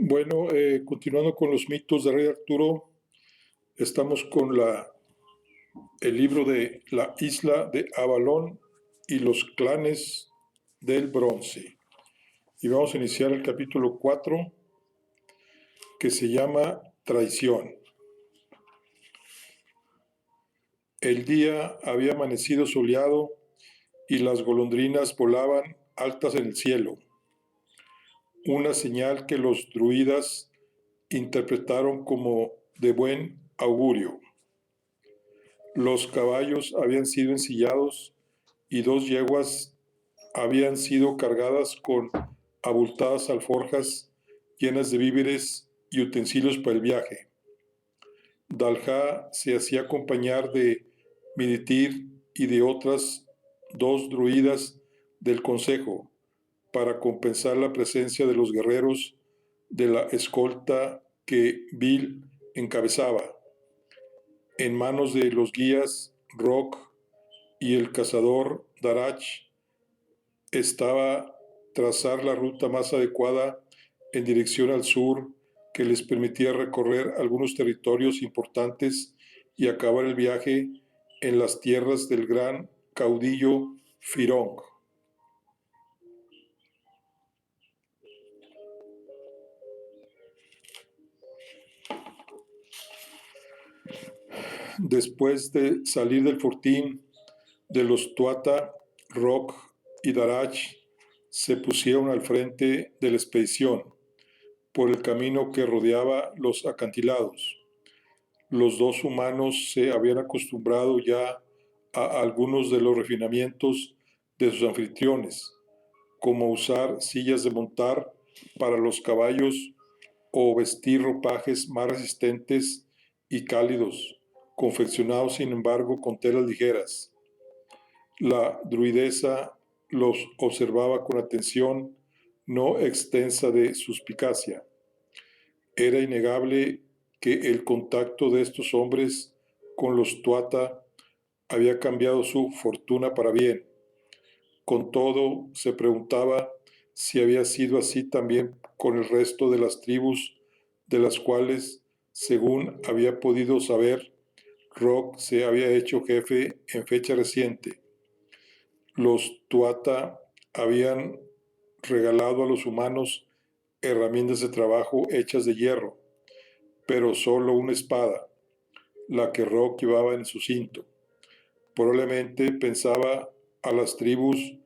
Bueno, continuando con los mitos de Rey Arturo, estamos con el libro de la isla de Avalón y los clanes del bronce. Y vamos a iniciar el capítulo 4, que se llama Traición. El día había amanecido soleado y las golondrinas volaban altas en el cielo, una señal que los druidas interpretaron como de buen augurio. Los caballos habían sido ensillados y 2 yeguas habían sido cargadas con abultadas alforjas llenas de víveres y utensilios para el viaje. Dalha se hacía acompañar de Miditir y de otras 2 druidas del consejo para compensar la presencia de los guerreros de la escolta que Bill encabezaba. En manos de los guías Rock y el cazador Darach estaba trazar la ruta más adecuada en dirección al sur que les permitía recorrer algunos territorios importantes y acabar el viaje en las tierras del gran caudillo Firong. Después de salir del fortín de los Tuata, Rock y Darach se pusieron al frente de la expedición por el camino que rodeaba los acantilados. Los 2 humanos se habían acostumbrado ya a algunos de los refinamientos de sus anfitriones, como usar sillas de montar para los caballos o vestir ropajes más resistentes y cálidos, confeccionados sin embargo con telas ligeras. La druidesa los observaba con atención no extensa de suspicacia. Era innegable que el contacto de estos hombres con los Tuata había cambiado su fortuna para bien. Con todo, se preguntaba si había sido así también con el resto de las tribus de las cuales, según había podido saber, Rock se había hecho jefe en fecha reciente. Los Tuata habían regalado a los humanos herramientas de trabajo hechas de hierro, pero solo una espada, la que Rock llevaba en su cinto. Probablemente pensaba a las tribus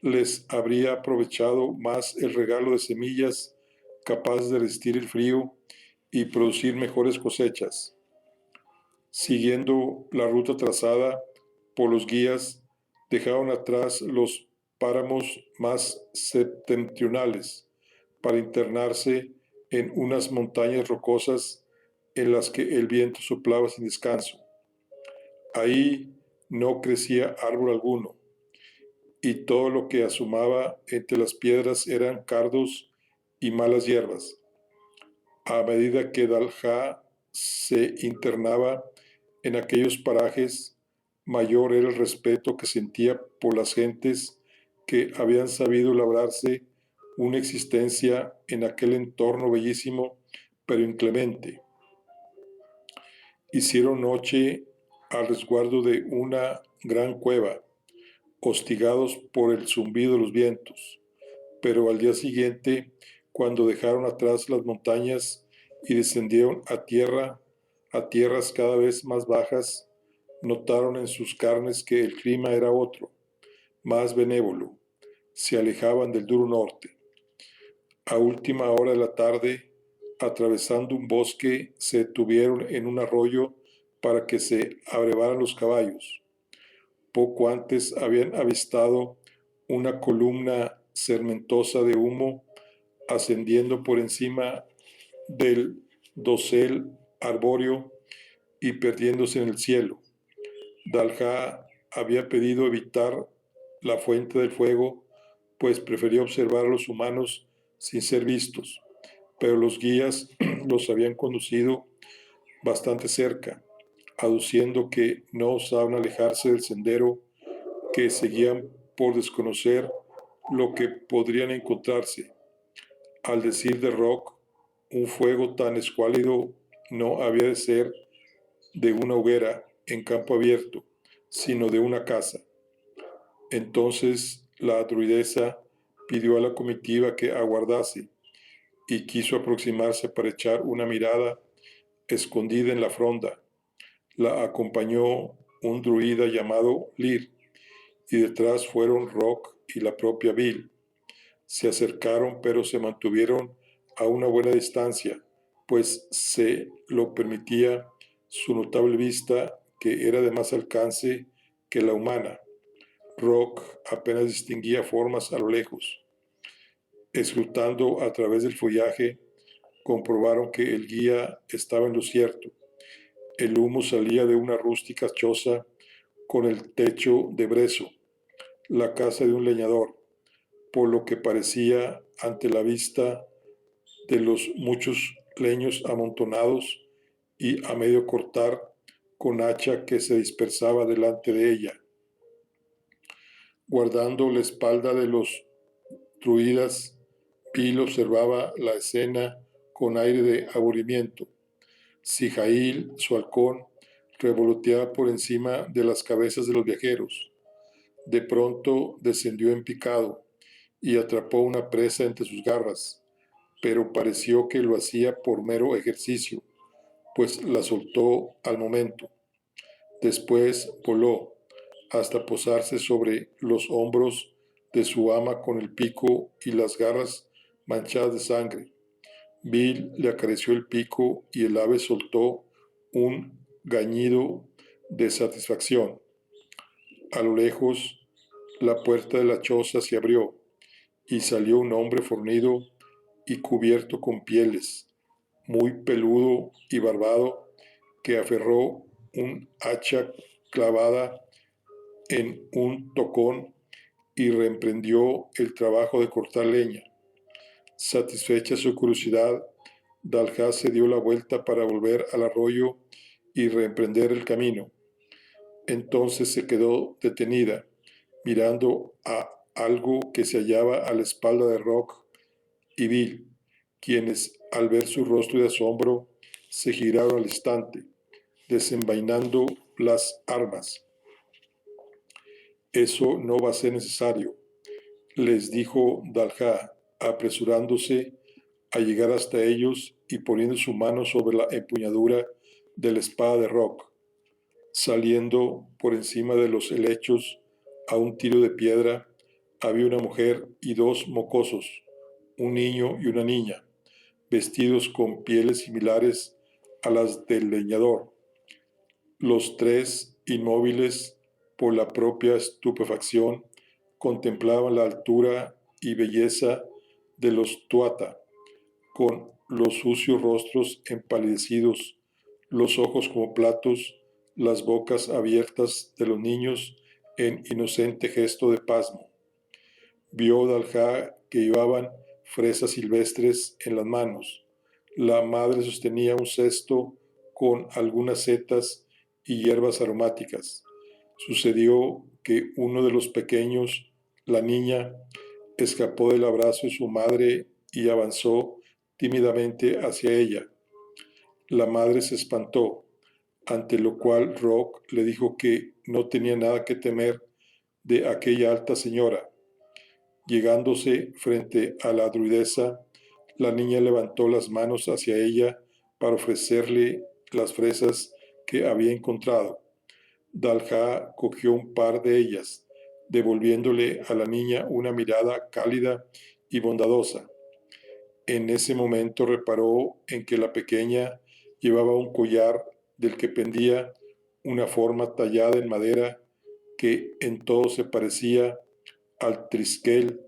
les habría aprovechado más el regalo de semillas capaz de resistir el frío y producir mejores cosechas. Siguiendo la ruta trazada por los guías, dejaron atrás los páramos más septentrionales para internarse en unas montañas rocosas en las que el viento soplaba sin descanso. Ahí no crecía árbol alguno, y todo lo que asomaba entre las piedras eran cardos y malas hierbas. A medida que Dalha se internaba en aquellos parajes, mayor era el respeto que sentía por las gentes que habían sabido labrarse una existencia en aquel entorno bellísimo pero inclemente. Hicieron noche al resguardo de una gran cueva, hostigados por el zumbido de los vientos, pero al día siguiente, cuando dejaron atrás las montañas y descendieron a tierras cada vez más bajas, notaron en sus carnes que el clima era otro, más benévolo. Se alejaban del duro norte. A última hora de la tarde, atravesando un bosque, se detuvieron en un arroyo para que se abrevaran los caballos. Poco antes habían avistado una columna sermentosa de humo ascendiendo por encima del dosel arbóreo y perdiéndose en el cielo. Dalha había pedido evitar la fuente del fuego, pues prefería observar a los humanos sin ser vistos, pero los guías los habían conducido bastante cerca, aduciendo que no osaban alejarse del sendero, que seguían por desconocer lo que podrían encontrarse. Al decir de Rock, un fuego tan escuálido no había de ser de una hoguera en campo abierto, sino de una casa. Entonces la druidesa pidió a la comitiva que aguardase y quiso aproximarse para echar una mirada escondida en la fronda. La acompañó un druida llamado Lir, y detrás fueron Rock y la propia Bill. Se acercaron, pero se mantuvieron a una buena distancia, pues se lo permitía su notable vista, que era de más alcance que la humana. Rock apenas distinguía formas a lo lejos. Escrutando a través del follaje, comprobaron que el guía estaba en lo cierto. El humo salía de una rústica choza con el techo de brezo, la casa de un leñador, por lo que parecía, ante la vista de los muchos leños amontonados y a medio cortar con hacha que se dispersaba delante de ella. Guardando la espalda de los druidas, Bill observaba la escena con aire de aburrimiento. Sijail, su halcón, revoloteaba por encima de las cabezas de los viajeros. De pronto descendió en picado y atrapó una presa entre sus garras, pero pareció que lo hacía por mero ejercicio, pues la soltó al momento. Después voló hasta posarse sobre los hombros de su ama con el pico y las garras manchadas de sangre. Bill le acarició el pico y el ave soltó un gañido de satisfacción. A lo lejos, la puerta de la choza se abrió y salió un hombre fornido y cubierto con pieles, muy peludo y barbado, que aferró un hacha clavada en un tocón y reemprendió el trabajo de cortar leña. Satisfecha su curiosidad, Dalha se dio la vuelta para volver al arroyo y reemprender el camino. Entonces se quedó detenida, mirando a algo que se hallaba a la espalda de Rock y Bill, quienes, al ver su rostro de asombro, se giraron al instante, desenvainando las armas. Eso no va a ser necesario, les dijo Dalha, apresurándose a llegar hasta ellos y poniendo su mano sobre la empuñadura de la espada de Rock. Saliendo por encima de los helechos a un tiro de piedra, había una mujer y dos mocosos, un niño y una niña, vestidos con pieles similares a las del leñador. Los tres, inmóviles por la propia estupefacción, contemplaban la altura y belleza de los tuata, con los sucios rostros empalidecidos, los ojos como platos, las bocas abiertas de los niños en inocente gesto de pasmo. Vio Dalha que llevaban fresas silvestres en las manos. La madre sostenía un cesto con algunas setas y hierbas aromáticas. Sucedió que uno de los pequeños, la niña, escapó del abrazo de su madre y avanzó tímidamente hacia ella. La madre se espantó, ante lo cual Rock le dijo que no tenía nada que temer de aquella alta señora. Llegándose frente a la druidesa, la niña levantó las manos hacia ella para ofrecerle las fresas que había encontrado. Dalha cogió un par de ellas, devolviéndole a la niña una mirada cálida y bondadosa. En ese momento reparó en que la pequeña llevaba un collar del que pendía una forma tallada en madera que en todo se parecía al triskel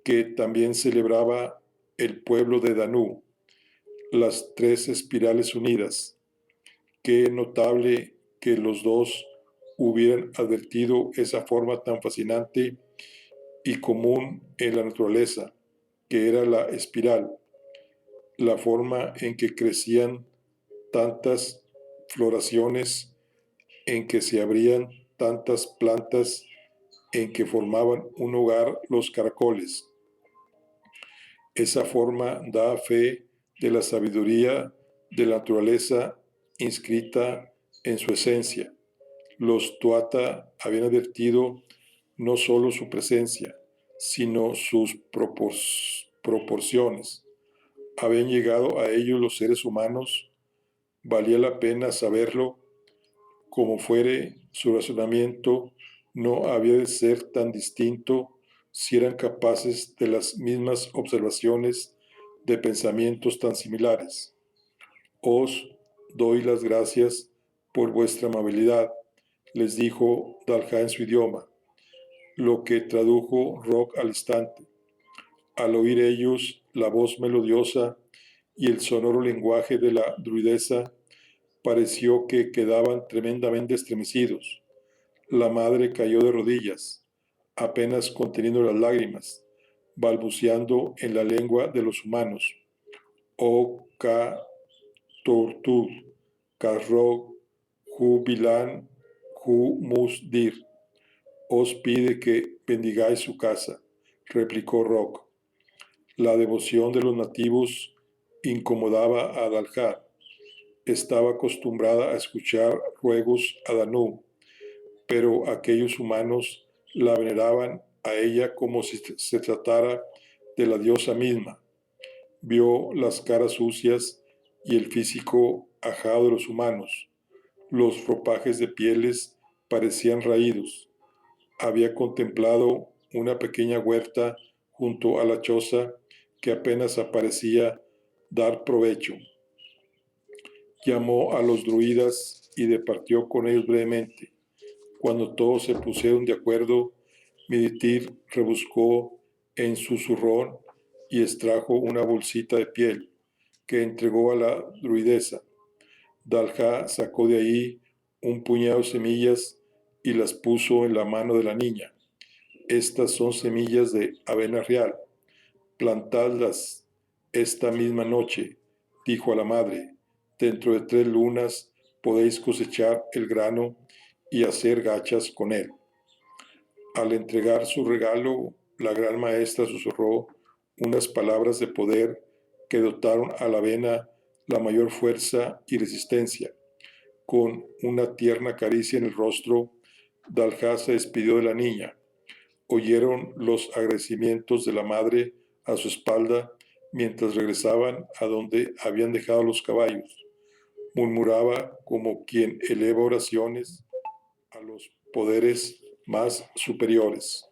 que también celebraba el pueblo de Danú, las tres espirales unidas. Qué notable que los dos hubieran advertido esa forma tan fascinante y común en la naturaleza, que era la espiral, la forma en que crecían tantas floraciones, en que se abrían tantas plantas, en que formaban un hogar los caracoles. Esa forma da fe de la sabiduría de la naturaleza inscrita en su esencia. Los Tuatha habían advertido no solo su presencia, sino sus proporciones. Habían llegado a ellos los seres humanos. Valía la pena saberlo. Como fuere, su razonamiento no había de ser tan distinto si eran capaces de las mismas observaciones de pensamientos tan similares. Os doy las gracias por vuestra amabilidad, les dijo Dalha en su idioma, lo que tradujo Rock al instante. Al oír ellos la voz melodiosa y el sonoro lenguaje de la druidesa, pareció que quedaban tremendamente estremecidos. La madre cayó de rodillas, apenas conteniendo las lágrimas, balbuceando en la lengua de los humanos. O ka tortud, karrog, hu bilan, hu musdir. Os pide que bendigáis su casa, replicó Rock. La devoción de los nativos incomodaba a Dalha. Estaba acostumbrada a escuchar ruegos a Danú, pero aquellos humanos la veneraban a ella como si se tratara de la diosa misma. Vio las caras sucias y el físico ajado de los humanos. Los ropajes de pieles parecían raídos. Había contemplado una pequeña huerta junto a la choza que apenas parecía dar provecho. Llamó a los druidas y departió con ellos brevemente. Cuando todos se pusieron de acuerdo, Miditir rebuscó en su zurrón y extrajo una bolsita de piel que entregó a la druidesa. Dalha sacó de ahí un puñado de semillas y las puso en la mano de la niña. Estas son semillas de avena real. Plantadlas esta misma noche, dijo a la madre. Dentro de 3 lunas podéis cosechar el grano y hacer gachas con él. Al entregar su regalo, la gran maestra susurró unas palabras de poder que dotaron a la avena la mayor fuerza y resistencia. Con una tierna caricia en el rostro, Dalha se despidió de la niña. Oyeron los agradecimientos de la madre a su espalda mientras regresaban a donde habían dejado los caballos. Murmuraba como quien eleva oraciones a los poderes más superiores.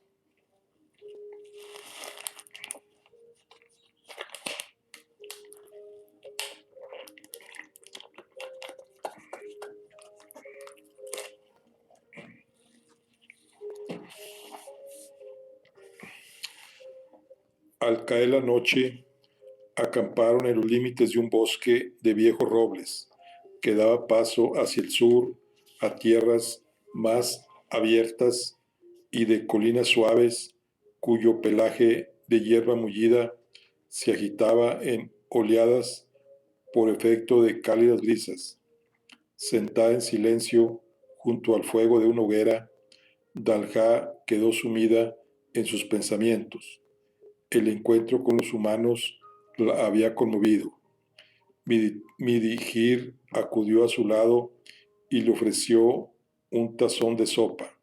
Al caer la noche, acamparon en los límites de un bosque de viejos robles que daba paso hacia el sur a tierras más abiertas y de colinas suaves cuyo pelaje de hierba mullida se agitaba en oleadas por efecto de cálidas brisas. Sentada en silencio junto al fuego de una hoguera, Dalha quedó sumida en sus pensamientos. El encuentro con los humanos la había conmovido. Midigir acudió a su lado y le ofreció un tazón de sopa.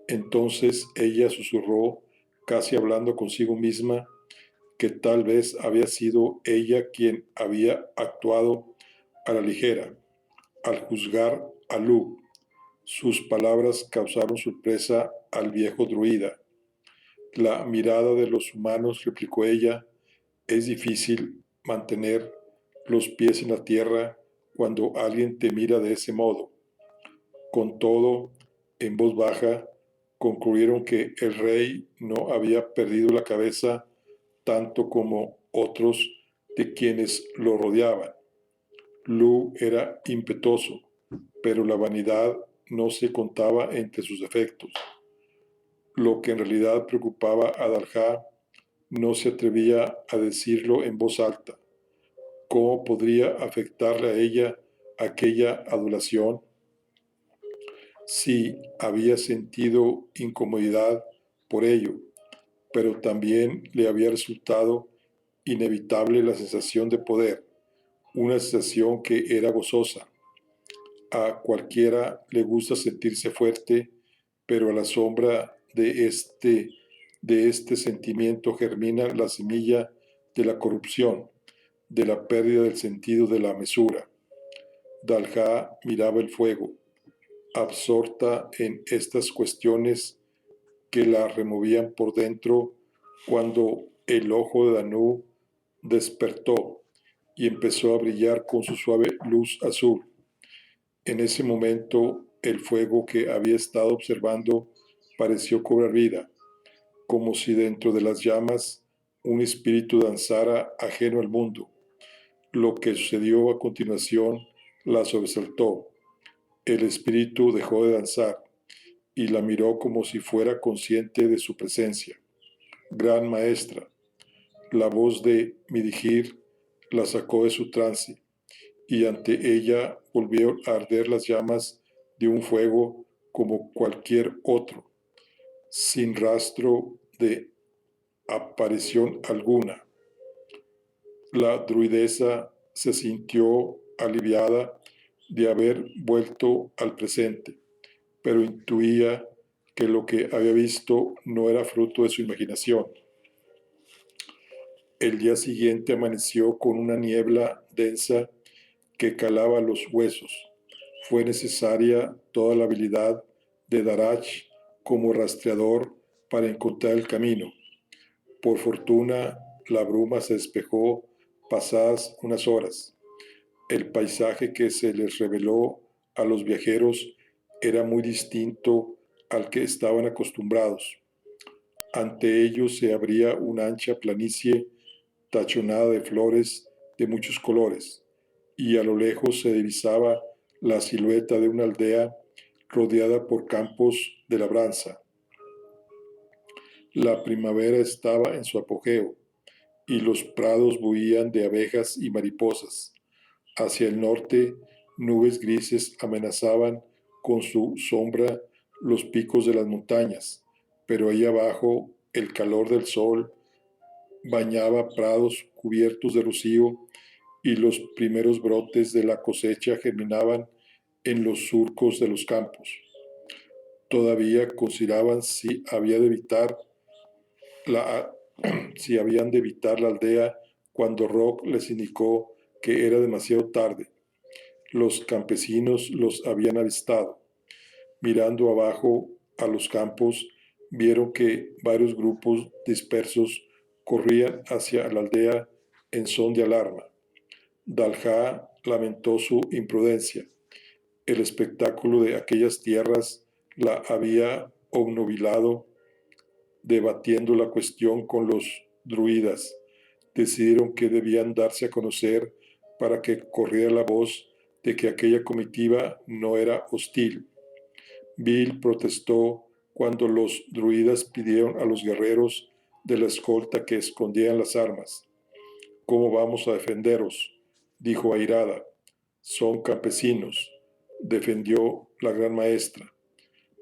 Entonces ella susurró, casi hablando consigo misma, que tal vez había sido ella quien había actuado a la ligera, al juzgar a Lu. Sus palabras causaron sorpresa al viejo druida. La mirada de los humanos, replicó ella, es difícil mantener los pies en la tierra cuando alguien te mira de ese modo. Con todo, en voz baja, concluyeron que el rey no había perdido la cabeza tanto como otros de quienes lo rodeaban. Lu era impetuoso, pero la vanidad no se contaba entre sus defectos. Lo que en realidad preocupaba a Dalha no se atrevía a decirlo en voz alta. ¿Cómo podría afectarle a ella aquella adulación? Sí, había sentido incomodidad por ello, pero también le había resultado inevitable la sensación de poder, una sensación que era gozosa. A cualquiera le gusta sentirse fuerte, pero a la sombra de este sentimiento germina la semilla de la corrupción, de la pérdida del sentido de la mesura. Dalha miraba el fuego, absorta en estas cuestiones que la removían por dentro, cuando el ojo de Danu despertó y empezó a brillar con su suave luz azul. En ese momento, el fuego que había estado observando pareció cobrar vida, como si dentro de las llamas un espíritu danzara ajeno al mundo. Lo que sucedió a continuación la sobresaltó. El espíritu dejó de danzar y la miró como si fuera consciente de su presencia. Gran maestra, la voz de Midigir la sacó de su trance y ante ella volvieron a arder las llamas de un fuego como cualquier otro, sin rastro de aparición alguna. La druidesa se sintió aliviada de haber vuelto al presente, pero intuía que lo que había visto no era fruto de su imaginación. El día siguiente amaneció con una niebla densa que calaba los huesos. Fue necesaria toda la habilidad de Darach como rastreador para encontrar el camino. Por fortuna, la bruma se despejó pasadas unas horas. El paisaje que se les reveló a los viajeros era muy distinto al que estaban acostumbrados. Ante ellos se abría una ancha planicie tachonada de flores de muchos colores, y a lo lejos se divisaba la silueta de una aldea rodeada por campos de labranza. La primavera estaba en su apogeo, y los prados bullían de abejas y mariposas. Hacia el norte, nubes grises amenazaban con su sombra los picos de las montañas, pero ahí abajo el calor del sol bañaba prados cubiertos de rocío y los primeros brotes de la cosecha germinaban en los surcos de los campos. Todavía consideraban si habían de evitar la aldea cuando Rock les indicó que era demasiado tarde. Los campesinos los habían avistado. Mirando abajo a los campos, vieron que varios grupos dispersos corrían hacia la aldea en son de alarma. Dalha lamentó su imprudencia. El espectáculo de aquellas tierras la había obnubilado. Debatiendo la cuestión con los druidas, decidieron que debían darse a conocer para que corriera la voz de que aquella comitiva no era hostil. Bill protestó cuando los druidas pidieron a los guerreros de la escolta que escondieran las armas. ¿Cómo vamos a defenderos?, dijo airada. Son campesinos, defendió la gran maestra.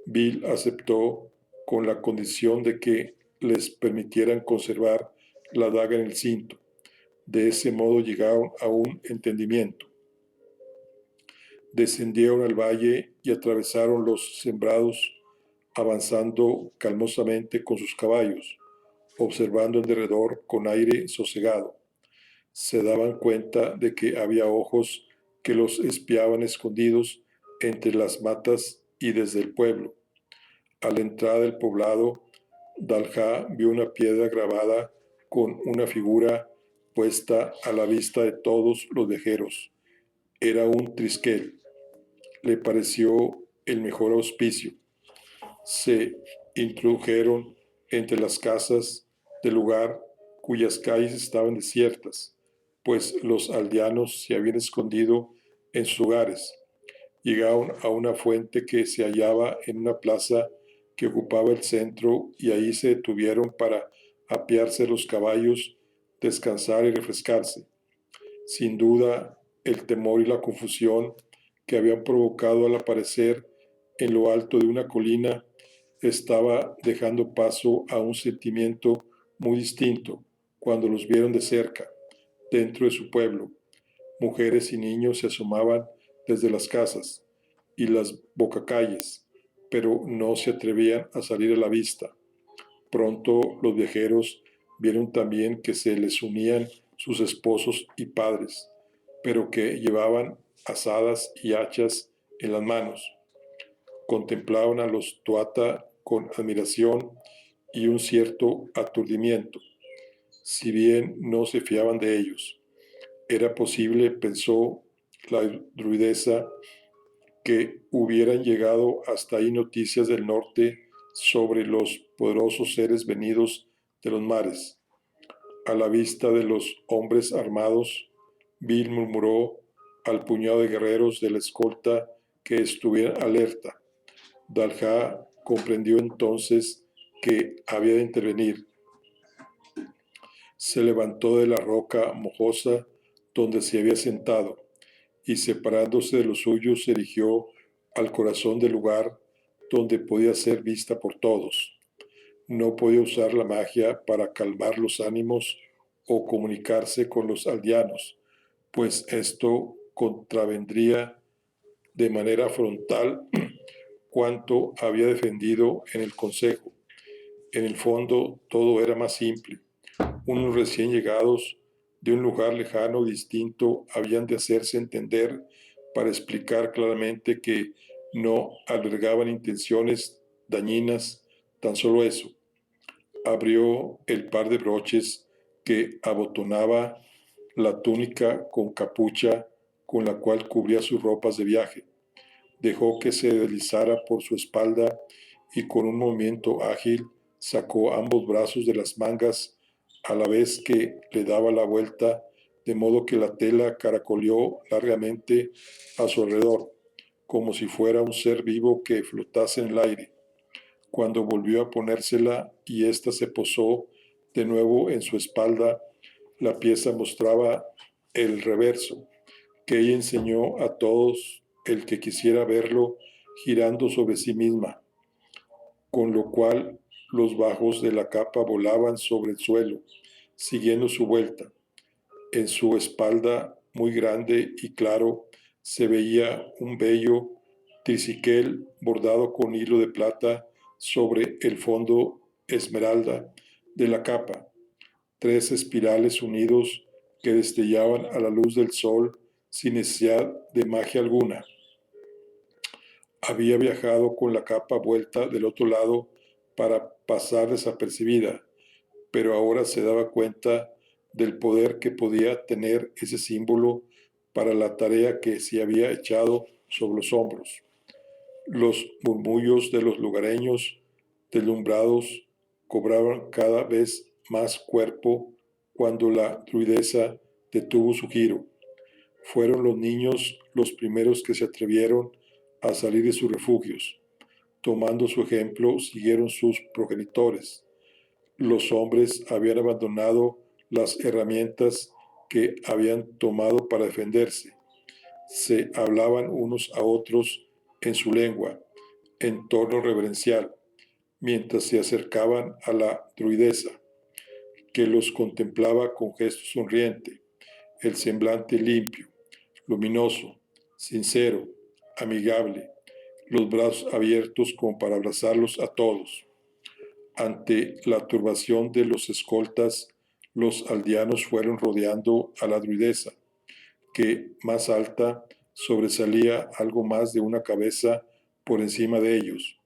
Bill aceptó con la condición de que les permitieran conservar la daga en el cinto. De ese modo llegaron a un entendimiento. Descendieron al valle y atravesaron los sembrados, avanzando calmosamente con sus caballos, observando en derredor con aire sosegado. Se daban cuenta de que había ojos que los espiaban escondidos entre las matas y desde el pueblo. A la entrada del poblado, Daljá vio una piedra grabada con una figura puesta a la vista de todos los viajeros. Era un trisquel. Le pareció el mejor auspicio. Se introdujeron entre las casas del lugar cuyas calles estaban desiertas, pues los aldeanos se habían escondido en sus hogares. Llegaron a una fuente que se hallaba en una plaza que ocupaba el centro y ahí se detuvieron para apearse los caballos, descansar y refrescarse. Sin duda, el temor y la confusión que habían provocado al aparecer en lo alto de una colina estaba dejando paso a un sentimiento muy distinto cuando los vieron de cerca, dentro de su pueblo. Mujeres y niños se asomaban desde las casas y las bocacalles, pero no se atrevían a salir a la vista. Pronto los viajeros vieron también que se les unían sus esposos y padres, pero que llevaban azadas y hachas en las manos. Contemplaban a los tuata con admiración y un cierto aturdimiento, si bien no se fiaban de ellos. Era posible, pensó la druidesa, que hubieran llegado hasta ahí noticias del norte sobre los poderosos seres venidos de los mares. A la vista de los hombres armados, Bill murmuró al puñado de guerreros de la escolta que estuvieran alerta. Daljá comprendió entonces que había de intervenir. Se levantó de la roca mojosa donde se había sentado y separándose de los suyos se dirigió al corazón del lugar donde podía ser vista por todos. No podía usar la magia para calmar los ánimos o comunicarse con los aldeanos, pues esto contravendría de manera frontal cuanto había defendido en el consejo. En el fondo todo era más simple. Unos recién llegados de un lugar lejano y distinto habían de hacerse entender para explicar claramente que no albergaban intenciones dañinas, tan solo eso. Abrió el par de broches que abotonaba la túnica con capucha con la cual cubría sus ropas de viaje. Dejó que se deslizara por su espalda y con un movimiento ágil sacó ambos brazos de las mangas a la vez que le daba la vuelta, de modo que la tela caracoleó largamente a su alrededor, como si fuera un ser vivo que flotase en el aire. Cuando volvió a ponérsela y ésta se posó de nuevo en su espalda, la pieza mostraba el reverso, que ella enseñó a todos el que quisiera verlo girando sobre sí misma, con lo cual los bajos de la capa volaban sobre el suelo, siguiendo su vuelta. En su espalda, muy grande y claro, se veía un bello triciquel bordado con hilo de plata sobre el fondo esmeralda de la capa, tres espirales unidos que destellaban a la luz del sol sin necesidad de magia alguna. Había viajado con la capa vuelta del otro lado para pasar desapercibida, pero ahora se daba cuenta del poder que podía tener ese símbolo para la tarea que se había echado sobre los hombros. Los murmullos de los lugareños, deslumbrados, cobraban cada vez más cuerpo cuando la druidesa detuvo su giro. Fueron los niños los primeros que se atrevieron a salir de sus refugios. Tomando su ejemplo, siguieron sus progenitores. Los hombres habían abandonado las herramientas que habían tomado para defenderse. Se hablaban unos a otros en su lengua, en tono reverencial, mientras se acercaban a la druidesa, que los contemplaba con gesto sonriente, el semblante limpio, luminoso, sincero, amigable, los brazos abiertos como para abrazarlos a todos. Ante la turbación de los escoltas, los aldeanos fueron rodeando a la druidesa, que, más alta, sobresalía algo más de una cabeza por encima de ellos.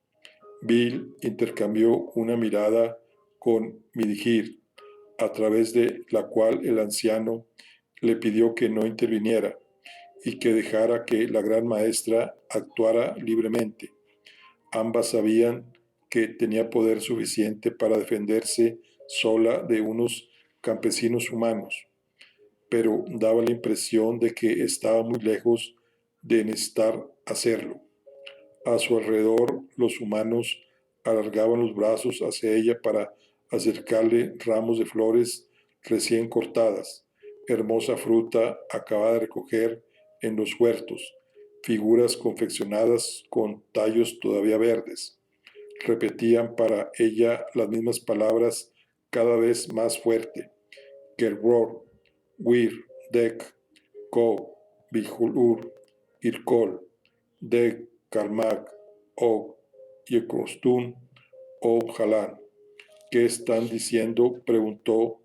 Bill intercambió una mirada con Midigir, a través de la cual el anciano le pidió que no interviniera y que dejara que la gran maestra actuara libremente. Ambas sabían que tenía poder suficiente para defenderse sola de unos campesinos humanos, pero daba la impresión de que estaba muy lejos de necesitar hacerlo. A su alrededor, los humanos alargaban los brazos hacia ella para acercarle ramos de flores recién cortadas, hermosa fruta acabada de recoger en los huertos, figuras confeccionadas con tallos todavía verdes. Repetían para ella las mismas palabras cada vez más fuerte: Gerbror, Wir, Dek, Ko, Bijulur, Irkol, Dek, Karmak, Og, Yekostun, Og Halan. ¿Qué están diciendo?, preguntó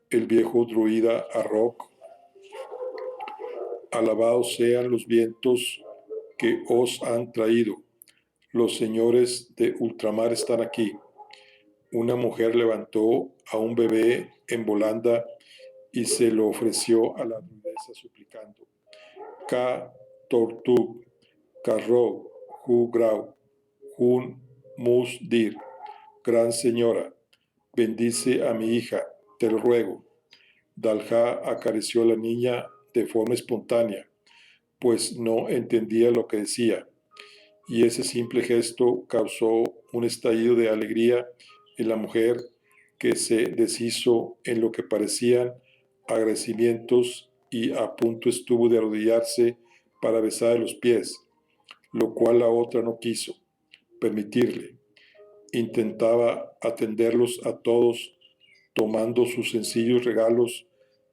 el viejo druida a Rock. Alabados sean los vientos que os han traído. Los señores de ultramar están aquí. Una mujer levantó a un bebé en volanda y se lo ofreció a la druidesa suplicando: Ka Tortug, Karro, Hu Grau, Hun Mus Dir, Gran Señora, bendice a mi hija, te lo ruego. Dalha acarició a la niña de forma espontánea, pues no entendía lo que decía, y ese simple gesto causó un estallido de alegría en la mujer, que se deshizo en lo que parecían agradecimientos y a punto estuvo de arrodillarse para besar los pies, lo cual la otra no quiso permitirle. Intentaba atenderlos a todos, tomando sus sencillos regalos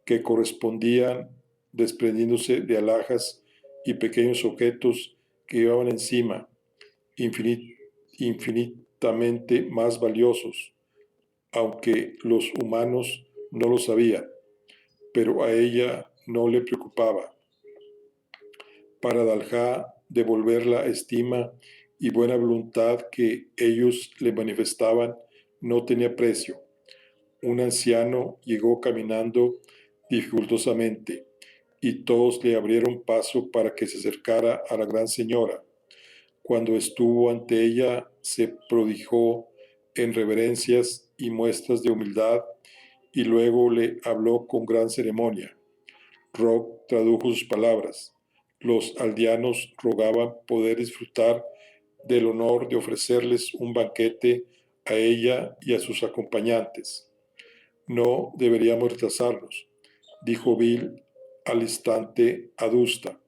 que correspondían, desprendiéndose de alhajas y pequeños objetos que llevaban encima, infinitamente más valiosos, aunque los humanos no lo sabían, pero a ella no le preocupaba. Para Dalha, devolver la estima y buena voluntad que ellos le manifestaban no tenía precio. Un anciano llegó caminando dificultosamente, y todos le abrieron paso para que se acercara a la gran señora. Cuando estuvo ante ella, se prodigó en reverencias y muestras de humildad, y luego le habló con gran ceremonia. Rock tradujo sus palabras. Los aldeanos rogaban poder disfrutar del honor de ofrecerles un banquete a ella y a sus acompañantes. No deberíamos retrasarnos, dijo Bill al instante adusta,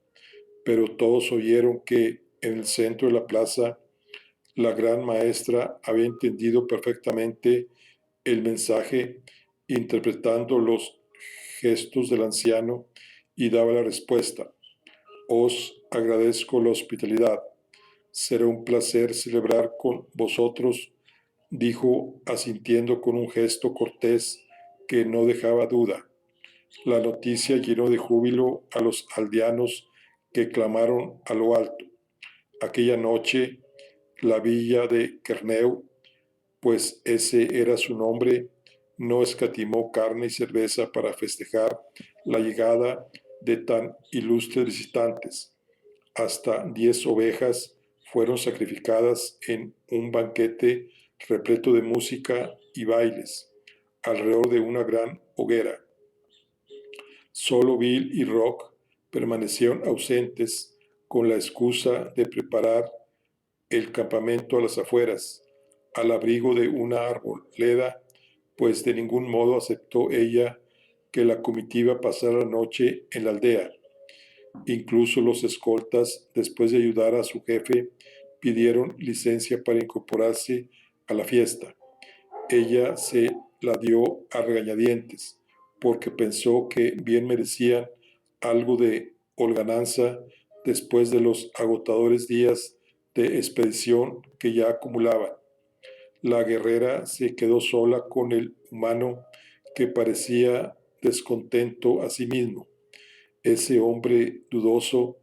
pero todos oyeron que en el centro de la plaza la gran maestra había entendido perfectamente el mensaje, interpretando los gestos del anciano, y daba la respuesta: os agradezco la hospitalidad. Será un placer celebrar con vosotros, dijo, asintiendo con un gesto cortés que no dejaba duda. La noticia llenó de júbilo a los aldeanos, que clamaron a lo alto. Aquella noche, la villa de Kerneu, pues ese era su nombre, no escatimó carne y cerveza para festejar la llegada de tan ilustres visitantes. Hasta 10 ovejas fueron sacrificadas en un banquete repleto de música y bailes, alrededor de una gran hoguera. Solo Bill y Rock permanecieron ausentes, con la excusa de preparar el campamento a las afueras, al abrigo de una arboleda, pues de ningún modo aceptó ella que la comitiva pasara la noche en la aldea. Incluso los escoltas, después de ayudar a su jefe, pidieron licencia para incorporarse a la fiesta. Ella se la dio a regañadientes, porque pensó que bien merecían algo de holgananza después de los agotadores días de expedición que ya acumulaban. La guerrera se quedó sola con el humano que parecía descontento a sí mismo. Ese hombre dudoso,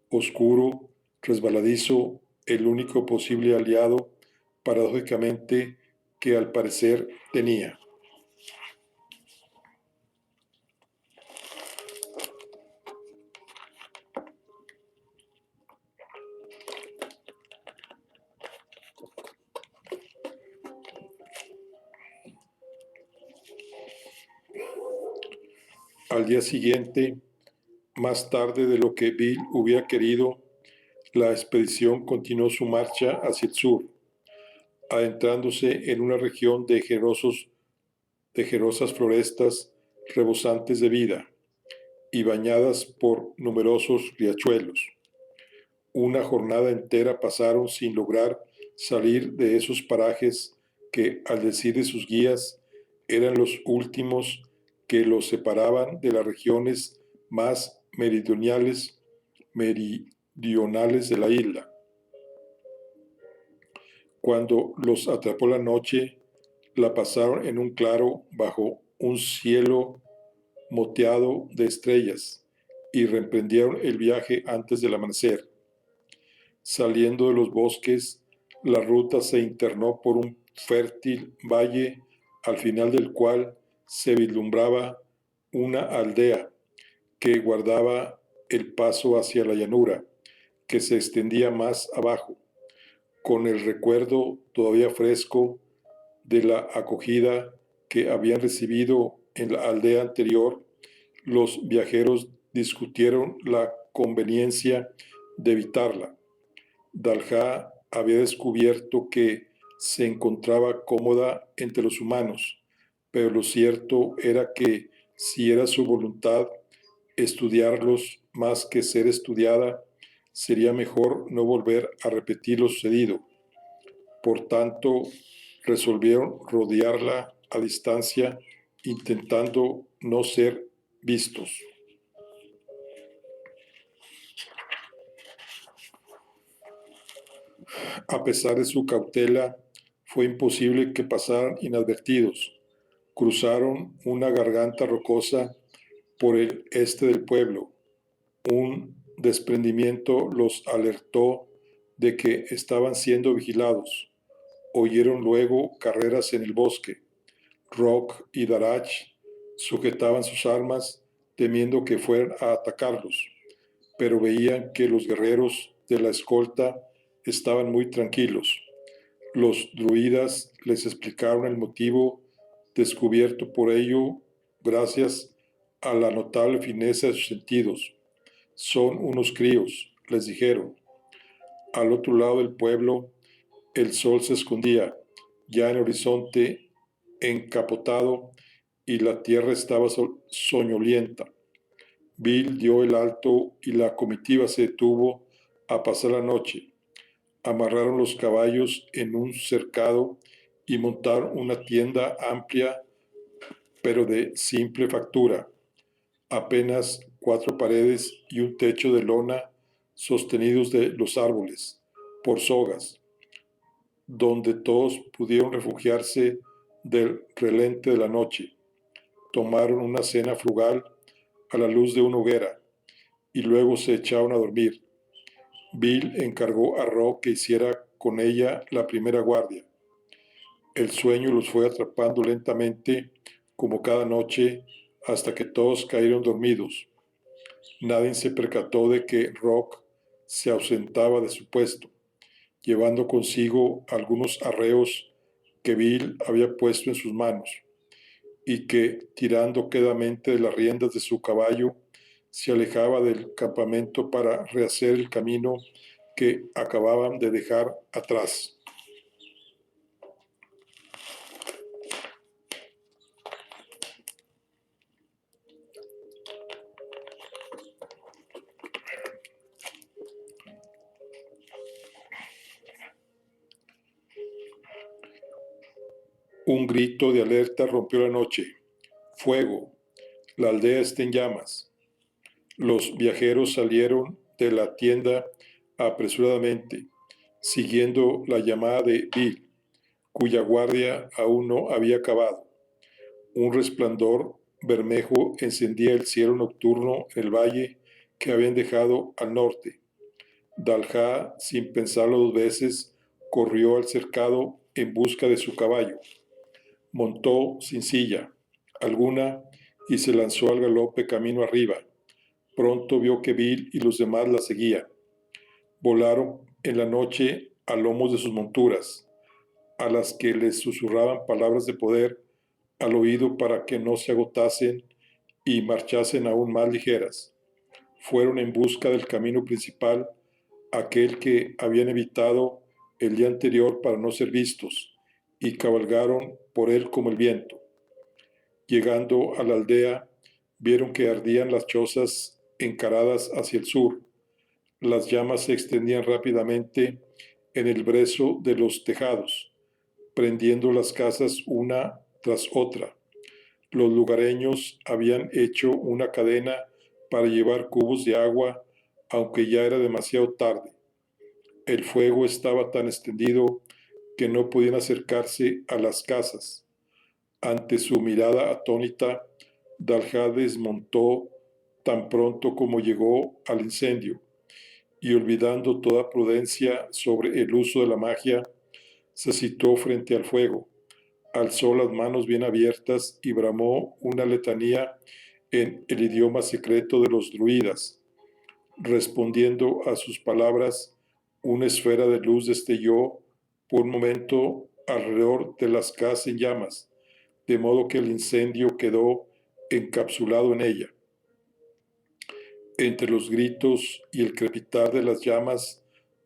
oscuro, resbaladizo, el único posible aliado, paradójicamente, que al parecer tenía. Al día siguiente, más tarde de lo que Bill hubiera querido, la expedición continuó su marcha hacia el sur, adentrándose en una región de generosas florestas rebosantes de vida y bañadas por numerosos riachuelos. Una jornada entera pasaron sin lograr salir de esos parajes que, al decir de sus guías, eran los últimos que los separaban de las regiones más meridionales de la isla. Cuando los atrapó la noche, la pasaron en un claro bajo un cielo moteado de estrellas y reemprendieron el viaje antes del amanecer. Saliendo de los bosques, la ruta se internó por un fértil valle al final del cual se vislumbraba una aldea que guardaba el paso hacia la llanura, que se extendía más abajo, con el recuerdo todavía fresco de la acogida que habían recibido en la aldea anterior. Los viajeros discutieron la conveniencia de evitarla. Dalha había descubierto que se encontraba cómoda entre los humanos, pero lo cierto era que si era su voluntad estudiarlos más que ser estudiada, sería mejor no volver a repetir lo sucedido. Por tanto, resolvieron rodearla a distancia, intentando no ser vistos. A pesar de su cautela, fue imposible que pasaran inadvertidos. Cruzaron una garganta rocosa por el este del pueblo. Un desprendimiento los alertó de que estaban siendo vigilados. Oyeron luego carreras en el bosque. Rock y Darach sujetaban sus armas temiendo que fueran a atacarlos, pero veían que los guerreros de la escolta estaban muy tranquilos. Los druidas les explicaron el motivo, descubierto por ello gracias a la notable fineza de sus sentidos. Son unos críos, les dijeron. Al otro lado del pueblo, el sol se escondía, ya en el horizonte encapotado, y la tierra estaba soñolienta. Bill dio el alto y la comitiva se detuvo a pasar la noche. Amarraron los caballos en un cercado y montaron una tienda amplia pero de simple factura, apenas 4 paredes y un techo de lona sostenidos de los árboles por sogas, donde todos pudieron refugiarse del relente de la noche. Tomaron una cena frugal a la luz de una hoguera y luego se echaron a dormir. Bill encargó a Rock que hiciera con ella la primera guardia. El sueño los fue atrapando lentamente, como cada noche, hasta que todos cayeron dormidos. Nadie se percató de que Rock se ausentaba de su puesto, llevando consigo algunos arreos que Bill había puesto en sus manos, y que, tirando quedamente de las riendas de su caballo, se alejaba del campamento para rehacer el camino que acababan de dejar atrás. Un grito de alerta rompió la noche. Fuego. La aldea está en llamas. Los viajeros salieron de la tienda apresuradamente, siguiendo la llamada de Bill, cuya guardia aún no había acabado. Un resplandor bermejo encendía el cielo nocturno en el valle que habían dejado al norte. Dalha, sin pensarlo dos veces, corrió al cercado en busca de su caballo. Montó sin silla alguna y se lanzó al galope camino arriba. Pronto vio que Bill y los demás la seguían. Volaron en la noche a lomos de sus monturas, a las que les susurraban palabras de poder al oído para que no se agotasen y marchasen aún más ligeras. Fueron en busca del camino principal, aquel que habían evitado el día anterior para no ser vistos, y cabalgaron por él como el viento. Llegando a la aldea, vieron que ardían las chozas encaradas hacia el sur. Las llamas se extendían rápidamente en el brezo de los tejados, prendiendo las casas una tras otra. Los lugareños habían hecho una cadena para llevar cubos de agua, aunque ya era demasiado tarde. El fuego estaba tan extendido que no podían acercarse a las casas. Ante su mirada atónita, Dalha desmontó tan pronto como llegó al incendio, y olvidando toda prudencia sobre el uso de la magia, se situó frente al fuego, alzó las manos bien abiertas y bramó una letanía en el idioma secreto de los druidas. Respondiendo a sus palabras, una esfera de luz destelló por un momento alrededor de las casas en llamas, de modo que el incendio quedó encapsulado en ella. Entre los gritos y el crepitar de las llamas,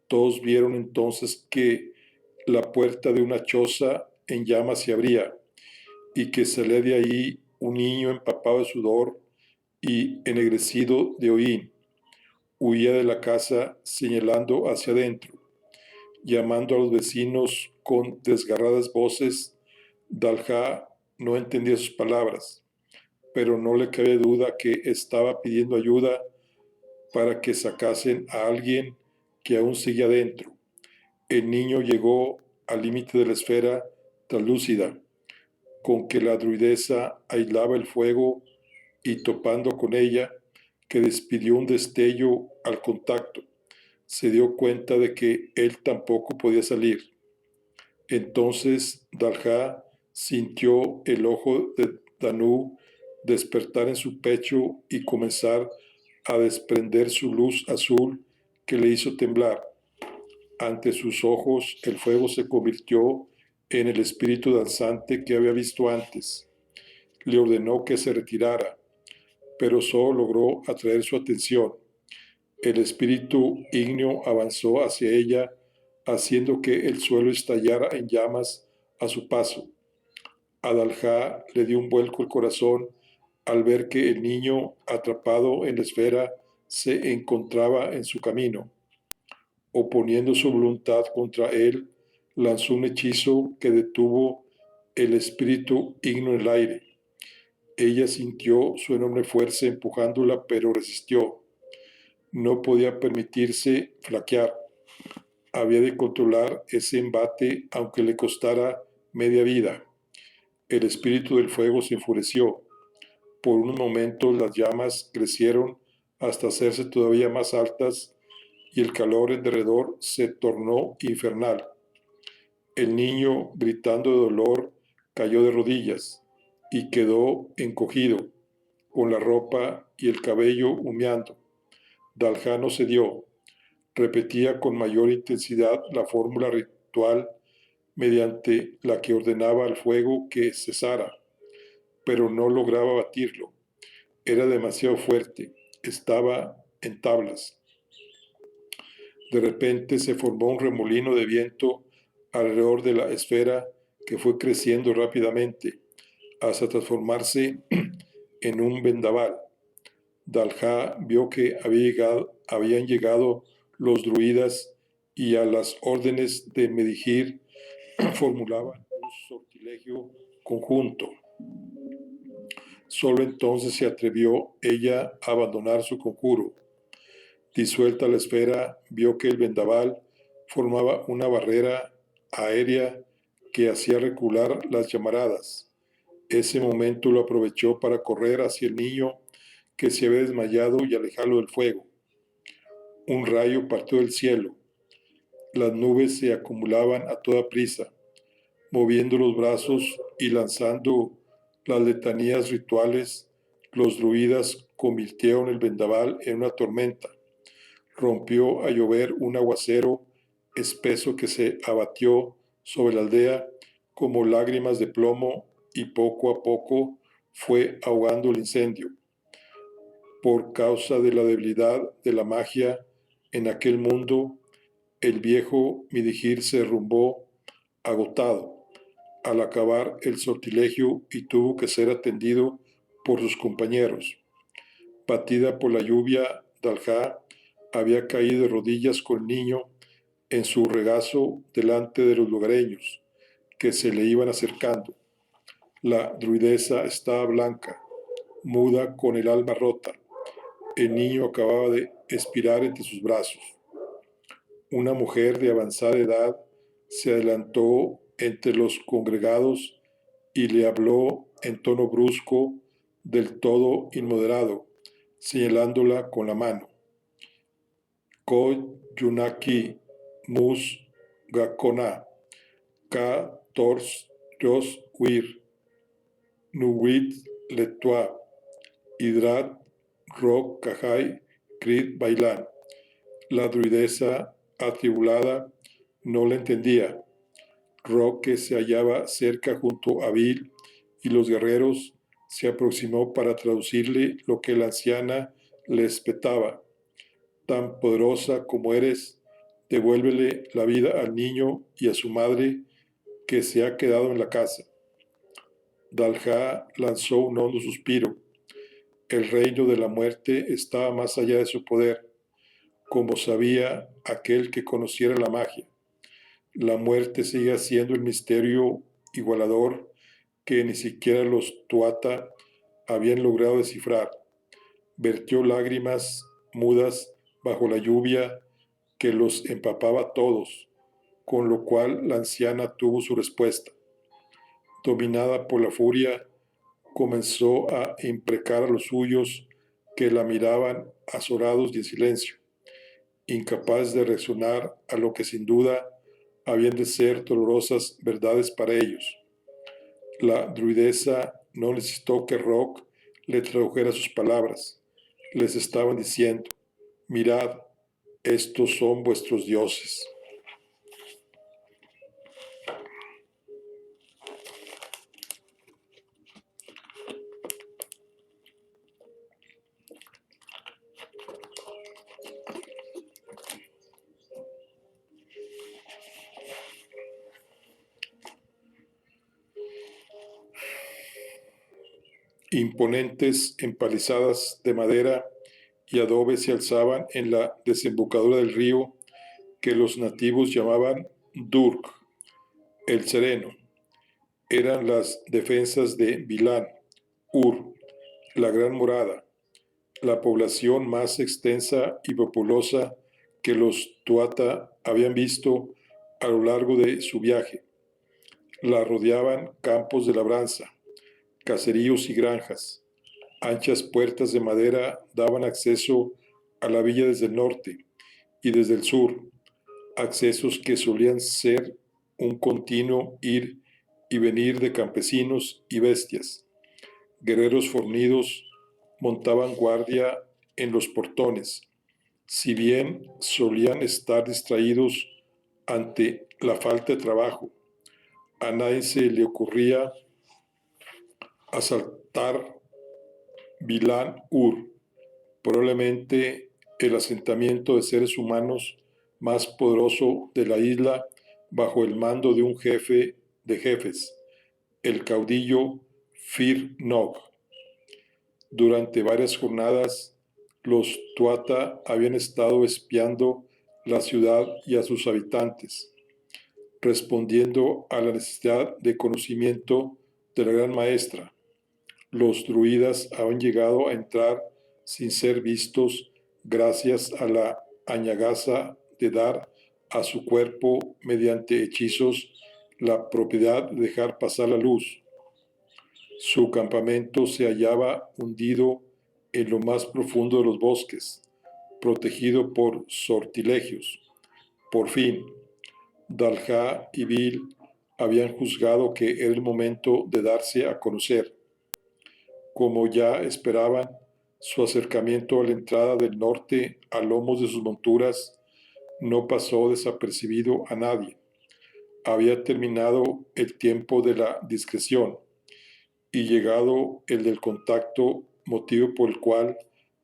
todos vieron entonces que la puerta de una choza en llamas se abría y que salía de ahí un niño empapado de sudor y ennegrecido de hollín. Huía de la casa señalando hacia adentro, llamando a los vecinos con desgarradas voces. Dalha no entendía sus palabras, pero no le cabe duda que estaba pidiendo ayuda para que sacasen a alguien que aún seguía dentro. El niño llegó al límite de la esfera translúcida, con que la druidesa aislaba el fuego, y topando con ella, que despidió un destello al contacto, se dio cuenta de que él tampoco podía salir. Entonces Dalha sintió el ojo de Danu despertar en su pecho y comenzar a desprender su luz azul que le hizo temblar. Ante sus ojos el fuego se convirtió en el espíritu danzante que había visto antes. Le ordenó que se retirara, pero solo logró atraer su atención. El espíritu ígneo avanzó hacia ella, haciendo que el suelo estallara en llamas a su paso. A Dalha le dio un vuelco el corazón al ver que el niño, atrapado en la esfera, se encontraba en su camino. Oponiendo su voluntad contra él, lanzó un hechizo que detuvo el espíritu ígneo en el aire. Ella sintió su enorme fuerza empujándola, pero resistió. No podía permitirse flaquear. Había de controlar ese embate aunque le costara media vida. El espíritu del fuego se enfureció. Por unos momentos las llamas crecieron hasta hacerse todavía más altas y el calor en derredor se tornó infernal. El niño, gritando de dolor, cayó de rodillas y quedó encogido, con la ropa y el cabello humeando. Dalha no cedió. Repetía con mayor intensidad la fórmula ritual mediante la que ordenaba al fuego que cesara, pero no lograba batirlo. Era demasiado fuerte. Estaba en tablas. De repente se formó un remolino de viento alrededor de la esfera que fue creciendo rápidamente hasta transformarse en un vendaval. Dalha vio que habían llegado los druidas y a las órdenes de Medigir formulaban un sortilegio sortilegio conjunto. Solo entonces se atrevió ella a abandonar su conjuro. Disuelta la esfera, vio que el vendaval formaba una barrera aérea que hacía recular las llamaradas. Ese momento lo aprovechó para correr hacia el niño que se había desmayado y alejarlo del fuego. Un rayo partió del cielo. Las nubes se acumulaban a toda prisa. Moviendo los brazos y lanzando las letanías rituales, los druidas convirtieron el vendaval en una tormenta. Rompió a llover un aguacero espeso que se abatió sobre la aldea como lágrimas de plomo y poco a poco fue ahogando el incendio. Por causa de la debilidad de la magia en aquel mundo, el viejo Midigir se derrumbó agotado al acabar el sortilegio y tuvo que ser atendido por sus compañeros. Batida por la lluvia, Dalha había caído de rodillas con el niño en su regazo delante de los lugareños que se le iban acercando. La druidesa estaba blanca, muda con el alma rota. El niño acababa de expirar entre sus brazos. Una mujer de avanzada edad se adelantó entre los congregados y le habló en tono brusco, del todo inmoderado, señalándola con la mano. Ko Yunaki Mus Gakona Ka Tors Ros Wir Nuwit Letua Hidrat Rock Kajai Krit Bailan. La druidesa atribulada no la entendía. Rock, que se hallaba cerca junto a Bill y los guerreros, se aproximó para traducirle lo que la anciana le espetaba. Tan poderosa como eres, devuélvele la vida al niño y a su madre que se ha quedado en la casa. Dalha lanzó un hondo suspiro. El reino de la muerte estaba más allá de su poder, como sabía aquel que conociera la magia. La muerte sigue siendo el misterio igualador que ni siquiera los Tuatha habían logrado descifrar. Vertió lágrimas mudas bajo la lluvia que los empapaba a todos, con lo cual la anciana tuvo su respuesta. Dominada por la furia, comenzó a imprecar a los suyos que la miraban azorados y en silencio, incapaz de reaccionar a lo que sin duda habían de ser dolorosas verdades para ellos. La druidesa no necesitó que Rock le tradujera sus palabras. Les estaban diciendo: mirad, estos son vuestros dioses. Imponentes empalizadas de madera y adobe se alzaban en la desembocadura del río que los nativos llamaban Durg, el Sereno. Eran las defensas de Bilán, Ur, la Gran Morada, la población más extensa y populosa que los Tuatha habían visto a lo largo de su viaje. La rodeaban campos de labranza, caseríos y granjas. Anchas puertas de madera daban acceso a la villa desde el norte y desde el sur, accesos que solían ser un continuo ir y venir de campesinos y bestias. Guerreros fornidos montaban guardia en los portones, si bien solían estar distraídos ante la falta de trabajo. A nadie se le ocurría asaltar Bilán Ur, probablemente el asentamiento de seres humanos más poderoso de la isla bajo el mando de un jefe de jefes, el caudillo Fir Nog. Durante varias jornadas, los Tuatha habían estado espiando la ciudad y a sus habitantes. respondiendo a la necesidad de conocimiento de la gran maestra. Los druidas habían llegado a entrar sin ser vistos gracias a la añagaza de dar a su cuerpo mediante hechizos la propiedad de dejar pasar la luz. Su campamento se hallaba hundido en lo más profundo de los bosques, protegido por sortilegios. Por fin, Dalha y Bill habían juzgado que era el momento de darse a conocer. Como ya esperaban, su acercamiento a la entrada del norte a lomos de sus monturas no pasó desapercibido a nadie. Había terminado el tiempo de la discreción y llegado el del contacto, motivo por el cual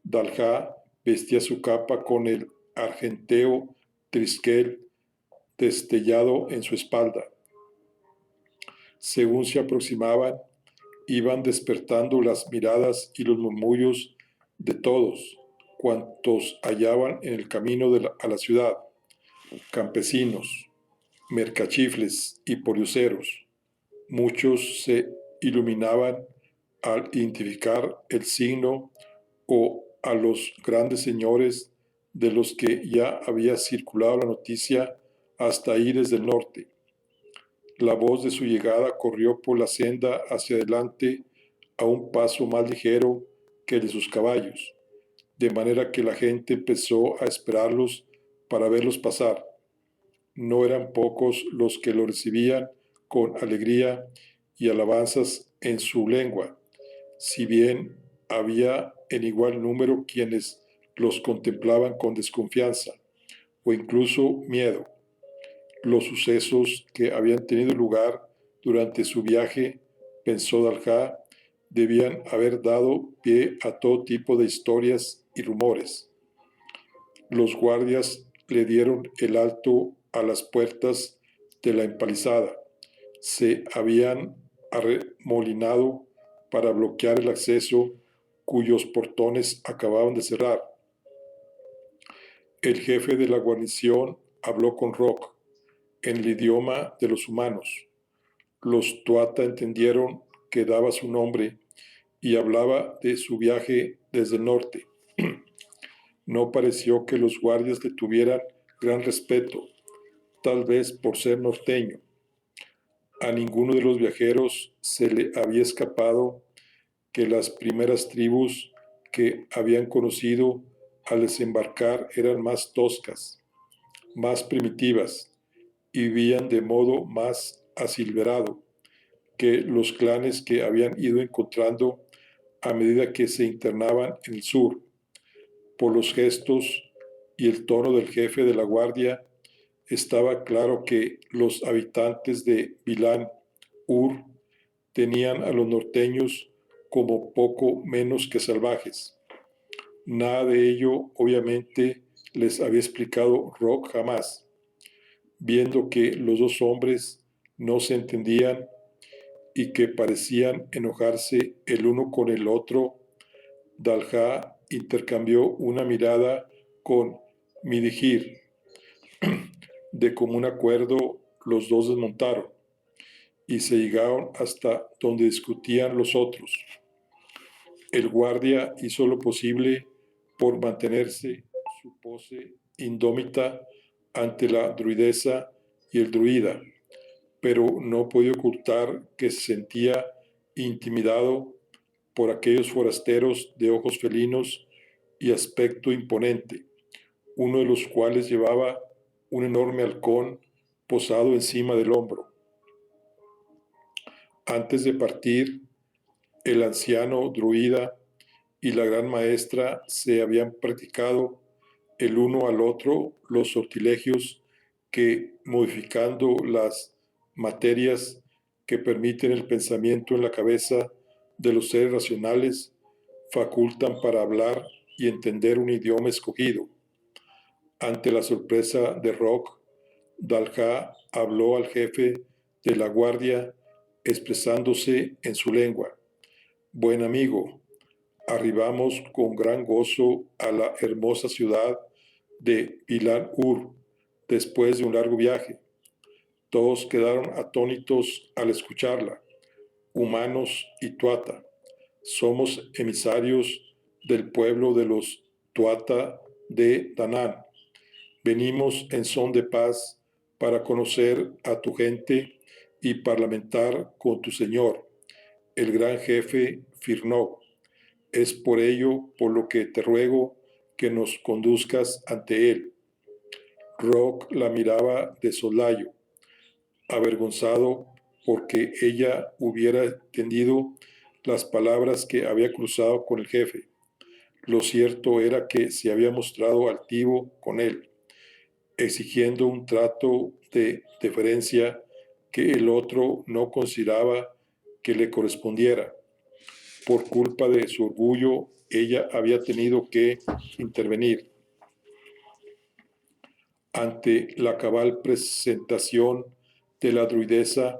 Dalha vestía su capa con el argenteo trisquel destellado en su espalda. Según se aproximaban, iban despertando las miradas y los murmullos de todos cuantos hallaban en el camino a la ciudad, campesinos, mercachifles y poliuceros. Muchos se iluminaban al identificar el signo o a los grandes señores de los que ya había circulado la noticia hasta ahí desde el norte. La voz de su llegada corrió por la senda hacia adelante a un paso más ligero que el de sus caballos, de manera que la gente empezó a esperarlos para verlos pasar. No eran pocos los que lo recibían con alegría y alabanzas en su lengua, si bien había en igual número quienes los contemplaban con desconfianza o incluso miedo. Los sucesos que habían tenido lugar durante su viaje, pensó Dalha, debían haber dado pie a todo tipo de historias y rumores. Los guardias le dieron el alto a las puertas de la empalizada. Se habían arremolinado para bloquear el acceso cuyos portones acababan de cerrar. El jefe de la guarnición habló con Rock en el idioma de los humanos. Los Tuatha entendieron que daba su nombre y hablaba de su viaje desde el norte. No pareció que los guardias le tuvieran gran respeto, tal vez por ser norteño. A ninguno de los viajeros se le había escapado que las primeras tribus que habían conocido al desembarcar eran más toscas, más primitivas y vivían de modo más asilverado que los clanes que habían ido encontrando a medida que se internaban en el sur. Por los gestos y el tono del jefe de la guardia, estaba claro que los habitantes de Bilán Ur tenían a los norteños como poco menos que salvajes. Nada de ello, obviamente, les había explicado Rock jamás. Viendo que los dos hombres no se entendían y que parecían enojarse el uno con el otro, Dalha intercambió una mirada con Midigir. De común acuerdo, los dos desmontaron y se llegaron hasta donde discutían los otros. El guardia hizo lo posible por mantenerse su pose indómita ante la druidesa y el druida, pero no podía ocultar que se sentía intimidado por aquellos forasteros de ojos felinos y aspecto imponente, uno de los cuales llevaba un enorme halcón posado encima del hombro. Antes de partir, el anciano druida y la gran maestra se habían practicado el uno al otro los sortilegios que, modificando las materias que permiten el pensamiento en la cabeza de los seres racionales, facultan para hablar y entender un idioma escogido. Ante la sorpresa de Rock, Dalha habló al jefe de la guardia expresándose en su lengua. Buen amigo, arribamos con gran gozo a la hermosa ciudad de Bilán Ur después de un largo viaje. Todos quedaron atónitos al escucharla. Humanos y Tuata, somos emisarios del pueblo de los Tuata de Danán. Venimos en son de paz para conocer a tu gente y parlamentar con tu señor, el gran jefe Firnó. Es por ello por lo que te ruego que nos conduzcas ante él. Rock la miraba de soslayo, avergonzado porque ella hubiera entendido las palabras que había cruzado con el jefe. Lo cierto era que se había mostrado altivo con él, exigiendo un trato de deferencia que el otro no consideraba que le correspondiera. Por culpa de su orgullo, ella había tenido que intervenir. Ante la cabal presentación de la druidesa,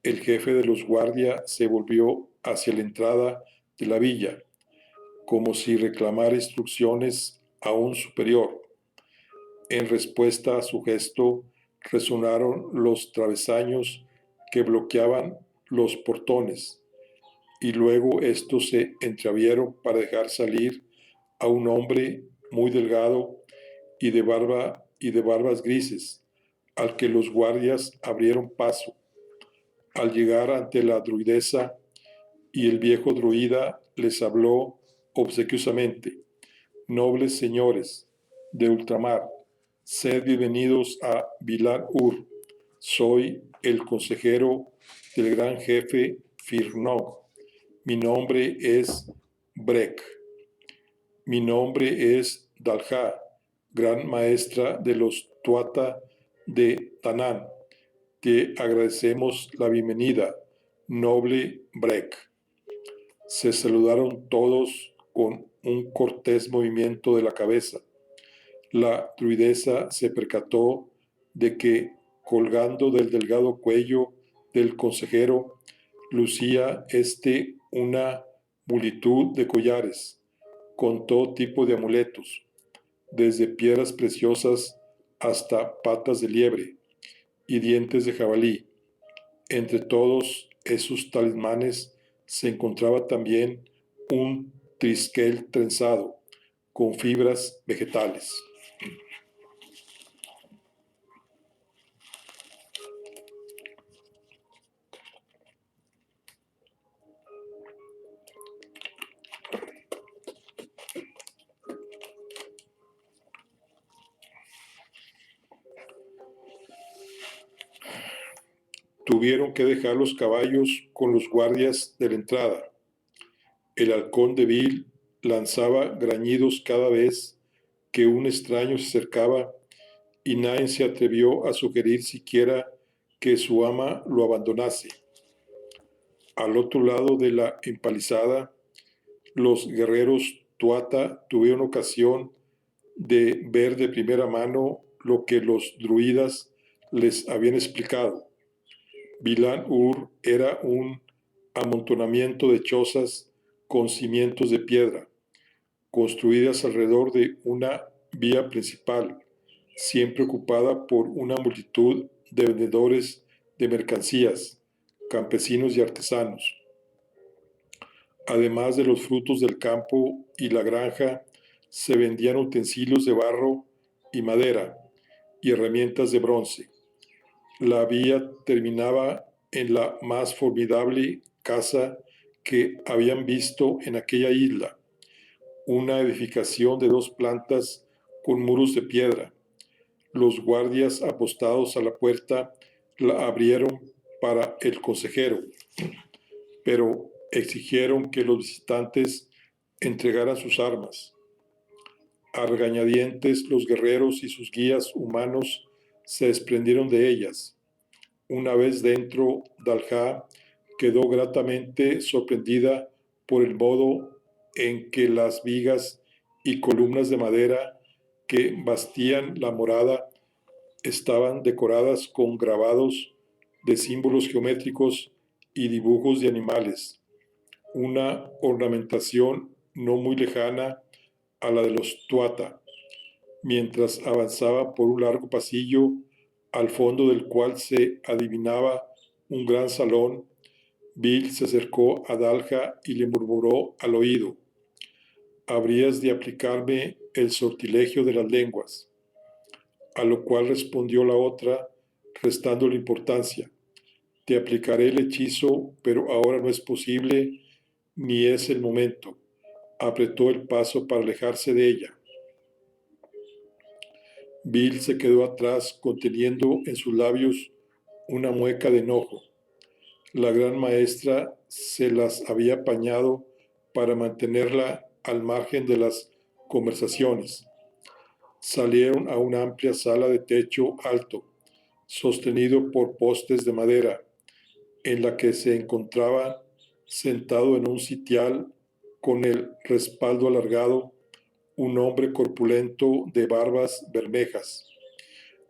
el jefe de los guardias se volvió hacia la entrada de la villa, como si reclamara instrucciones a un superior. En respuesta a su gesto, resonaron los travesaños que bloqueaban los portones, y luego estos se entreabrieron para dejar salir a un hombre muy delgado y de barbas grises, al que los guardias abrieron paso. Al llegar ante la druidesa, y el viejo druida les habló obsequiosamente: nobles señores de ultramar, sed bienvenidos a Vilar-Ur. Soy el consejero del gran jefe Firnog. Mi nombre es Brek. Mi nombre es Dalha, gran maestra de los Tuata de Tanán. Te agradecemos la bienvenida, noble Brek. Se saludaron todos con un cortés movimiento de la cabeza. La druidesa se percató de que, colgando del delgado cuello del consejero, lucía una multitud de collares, con todo tipo de amuletos, desde piedras preciosas hasta patas de liebre y dientes de jabalí. Entre todos esos talismanes se encontraba también un trisquel trenzado con fibras vegetales. Tuvieron que dejar los caballos con los guardias de la entrada. El halcón de Vil lanzaba grañidos cada vez que un extraño se acercaba, y nadie se atrevió a sugerir siquiera que su ama lo abandonase. Al otro lado de la empalizada, los guerreros Tuata tuvieron ocasión de ver de primera mano lo que los druidas les habían explicado. Vilar-Ur era un amontonamiento de chozas con cimientos de piedra, construidas alrededor de una vía principal, siempre ocupada por una multitud de vendedores de mercancías, campesinos y artesanos. Además de los frutos del campo y la granja, se vendían utensilios de barro y madera y herramientas de bronce. La vía terminaba en la más formidable casa que habían visto en aquella isla, una edificación de 2 plantas con muros de piedra. Los guardias apostados a la puerta la abrieron para el consejero, pero exigieron que los visitantes entregaran sus armas. A regañadientes, los guerreros y sus guías humanos se desprendieron de ellas. Una vez dentro, Dalha quedó gratamente sorprendida por el modo en que las vigas y columnas de madera que bastían la morada estaban decoradas con grabados de símbolos geométricos y dibujos de animales, una ornamentación no muy lejana a la de los Tuata. Mientras avanzaba por un largo pasillo, al fondo del cual se adivinaba un gran salón, Bill se acercó a Dalja y le murmuró al oído: «Habrías de aplicarme el sortilegio de las lenguas». A lo cual respondió la otra, restándole importancia: «Te aplicaré el hechizo, pero ahora no es posible, ni es el momento». Apretó el paso para alejarse de ella. Bill se quedó atrás, conteniendo en sus labios una mueca de enojo. La gran maestra se las había apañado para mantenerla al margen de las conversaciones. Salieron a una amplia sala de techo alto, sostenido por postes de madera, en la que se encontraba sentado en un sitial con el respaldo alargado un hombre corpulento de barbas bermejas.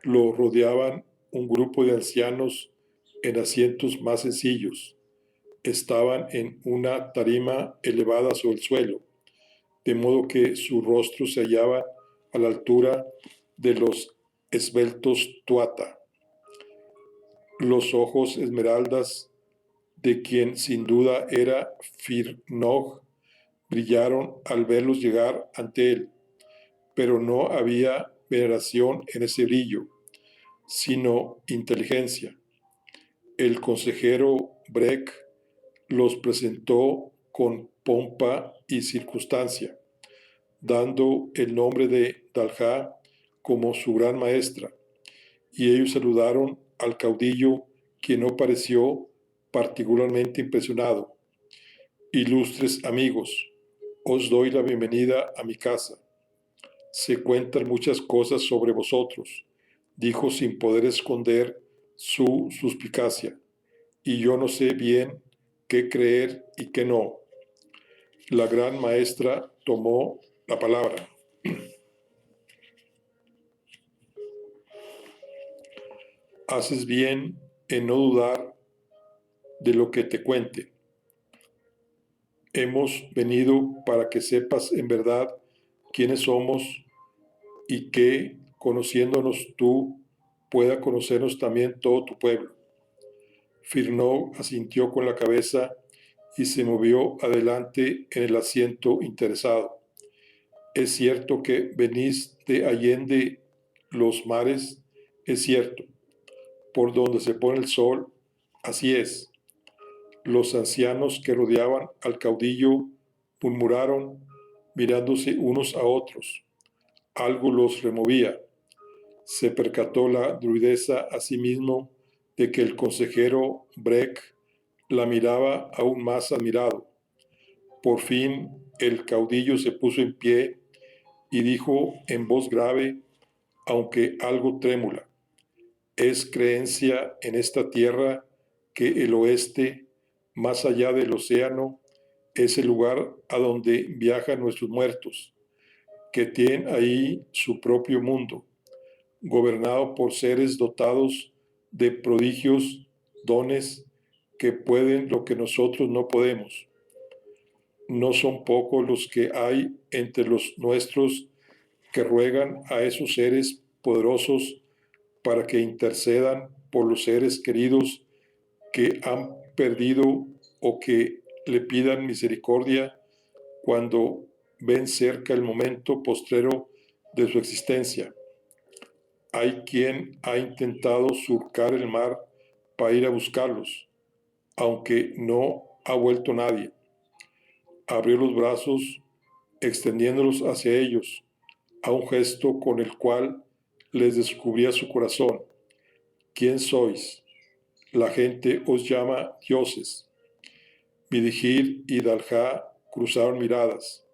Lo rodeaban un grupo de ancianos en asientos más sencillos. Estaban en una tarima elevada sobre el suelo, de modo que su rostro se hallaba a la altura de los esbeltos tuata. Los ojos esmeraldas de quien sin duda era Firnog brillaron al verlos llegar ante él, pero no había veneración en ese brillo, sino inteligencia. El consejero Breck los presentó con pompa y circunstancia, dando el nombre de Dalja como su gran maestra, y ellos saludaron al caudillo, quien no pareció particularmente impresionado. «Ilustres amigos, os doy la bienvenida a mi casa. Se cuentan muchas cosas sobre vosotros», dijo sin poder esconder su suspicacia, «y yo no sé bien qué creer y qué no». La gran maestra tomó la palabra. «Haces bien en no dudar de lo que te cuente. Hemos venido para que sepas en verdad quiénes somos y que, conociéndonos tú, pueda conocernos también todo tu pueblo». Firnó asintió con la cabeza y se movió adelante en el asiento interesado. «Es cierto que venís de allende los mares, es cierto, por donde se pone el sol, así es». Los ancianos que rodeaban al caudillo murmuraron, mirándose unos a otros. Algo los removía. Se percató la druidesa a sí mismo de que el consejero Breck la miraba aún más admirado. Por fin el caudillo se puso en pie y dijo en voz grave, aunque algo trémula: «Es creencia en esta tierra que el oeste, más allá del océano, es el lugar a donde viajan nuestros muertos, que tienen ahí su propio mundo, gobernado por seres dotados de prodigios, dones, que pueden lo que nosotros no podemos. No son pocos los que hay entre los nuestros que ruegan a esos seres poderosos para que intercedan por los seres queridos que han perdido o que le pidan misericordia cuando ven cerca el momento postrero de su existencia. Hay quien ha intentado surcar el mar para ir a buscarlos, aunque no ha vuelto nadie. Abrió los brazos, extendiéndolos hacia ellos, a un gesto con el cual les descubría su corazón. «¿Quién sois? La gente os llama dioses». Midigir y Dalja cruzaron miradas.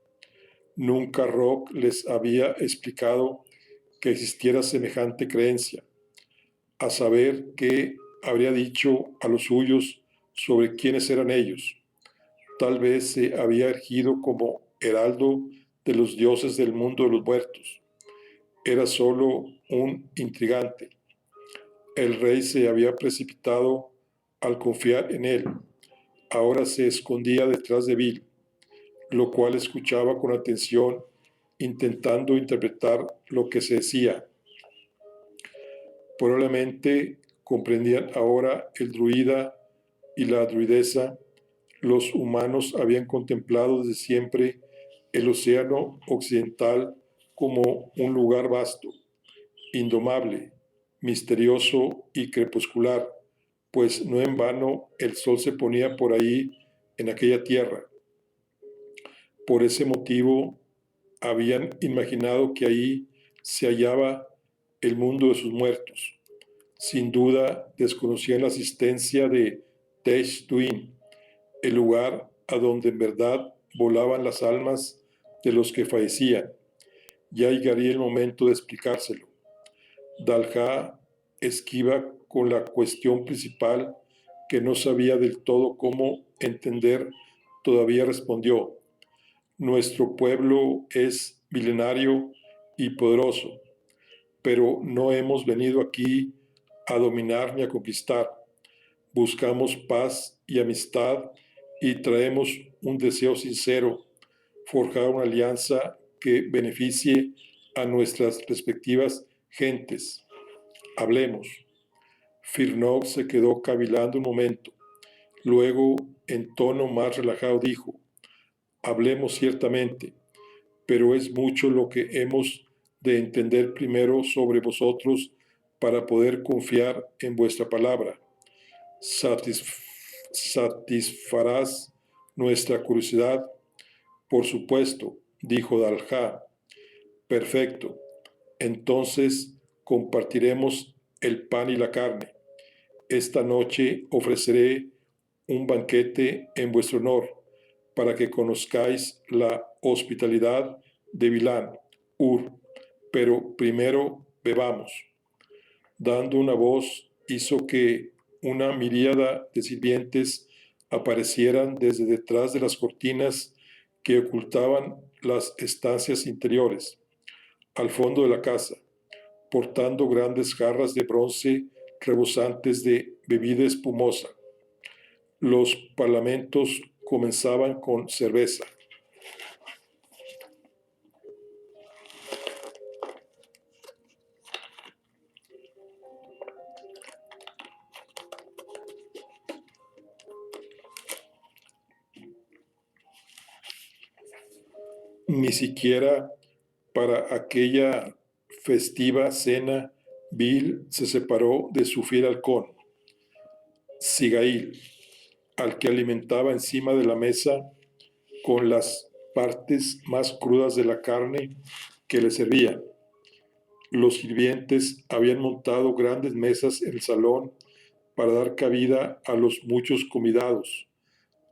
Nunca Rock les había explicado que existiera semejante creencia, a saber qué habría dicho a los suyos sobre quiénes eran ellos. Tal vez se había erigido como heraldo de los dioses del mundo de los muertos. Era solo un intrigante. El rey se había precipitado al confiar en él. Ahora se escondía detrás de Bill, lo cual escuchaba con atención, intentando interpretar lo que se decía. Probablemente comprendían ahora el druida y la druidesa. Los humanos habían contemplado desde siempre el océano occidental como un lugar vasto, indomable, misterioso y crepuscular, pues no en vano el sol se ponía por ahí en aquella tierra. Por ese motivo habían imaginado que ahí se hallaba el mundo de sus muertos. Sin duda desconocían la existencia de Tesh Duin, el lugar a donde en verdad volaban las almas de los que fallecían. Ya llegaría el momento de explicárselo. Dalha, esquiva con la cuestión principal que no sabía del todo cómo entender, todavía respondió: nuestro pueblo es milenario y poderoso, pero no hemos venido aquí a dominar ni a conquistar. Buscamos paz y amistad y traemos un deseo sincero: forjar una alianza que beneficie a nuestras respectivas gentes. Hablemos. Firnov se quedó cavilando un momento. Luego, en tono más relajado, dijo: hablemos ciertamente, pero es mucho lo que hemos de entender primero sobre vosotros para poder confiar en vuestra palabra. ¿Satisfarás nuestra curiosidad? Por supuesto, dijo Dalha. Perfecto. Entonces compartiremos el pan y la carne. Esta noche ofreceré un banquete en vuestro honor, para que conozcáis la hospitalidad de Vilán, Ur. Pero primero bebamos. Dando una voz, hizo que una miríada de sirvientes aparecieran desde detrás de las cortinas que ocultaban las estancias interiores, al fondo de la casa, portando grandes jarras de bronce rebosantes de bebida espumosa. Los parlamentos comenzaban con cerveza. Ni siquiera para aquella festiva cena, Bill se separó de su fiel halcón, Sigail, al que alimentaba encima de la mesa con las partes más crudas de la carne que le servían. Los sirvientes habían montado grandes mesas en el salón para dar cabida a los muchos convidados,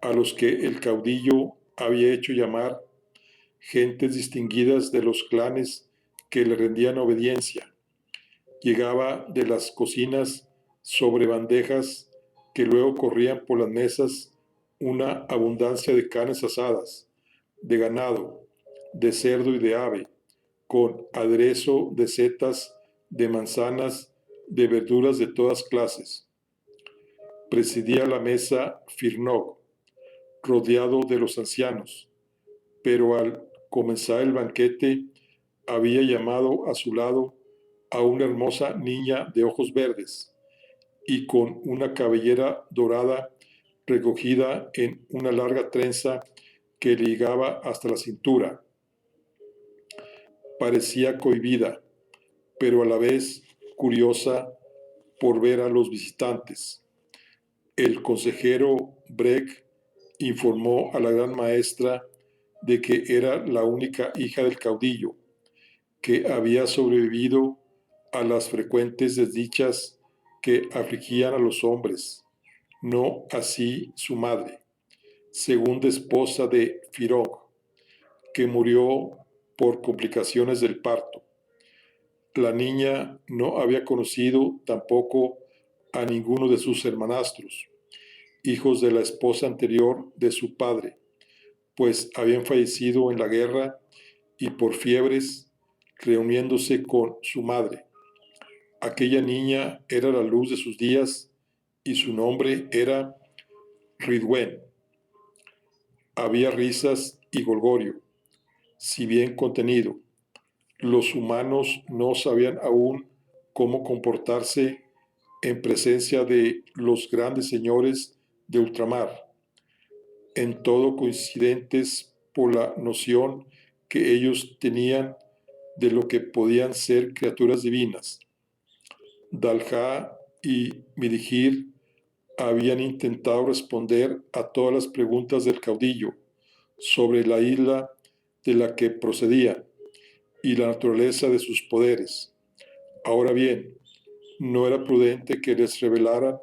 a los que el caudillo había hecho llamar gentes distinguidas de los clanes que le rendían obediencia. Llegaba de las cocinas sobre bandejas que luego corrían por las mesas una abundancia de carnes asadas, de ganado, de cerdo y de ave, con aderezo de setas, de manzanas, de verduras de todas clases. Presidía la mesa Firnov, rodeado de los ancianos, pero al comenzar el banquete había llamado a su lado a una hermosa niña de ojos verdes y con una cabellera dorada recogida en una larga trenza que ligaba hasta la cintura. Parecía cohibida, pero a la vez curiosa por ver a los visitantes. El consejero Breck informó a la gran maestra de que era la única hija del caudillo, que había sobrevivido a las frecuentes desdichas que afligían a los hombres, no así su madre, segunda esposa de Firog, que murió por complicaciones del parto. La niña no había conocido tampoco a ninguno de sus hermanastros, hijos de la esposa anterior de su padre, pues habían fallecido en la guerra y por fiebres, reuniéndose con su madre. Aquella niña era la luz de sus días y su nombre era Ridwen. Había risas y golgorio, si bien contenido. Los humanos no sabían aún cómo comportarse en presencia de los grandes señores de ultramar, en todo coincidentes por la noción que ellos tenían de lo que podían ser criaturas divinas. Dalha y Midigir habían intentado responder a todas las preguntas del caudillo sobre la isla de la que procedían y la naturaleza de sus poderes. Ahora bien, no era prudente que les revelaran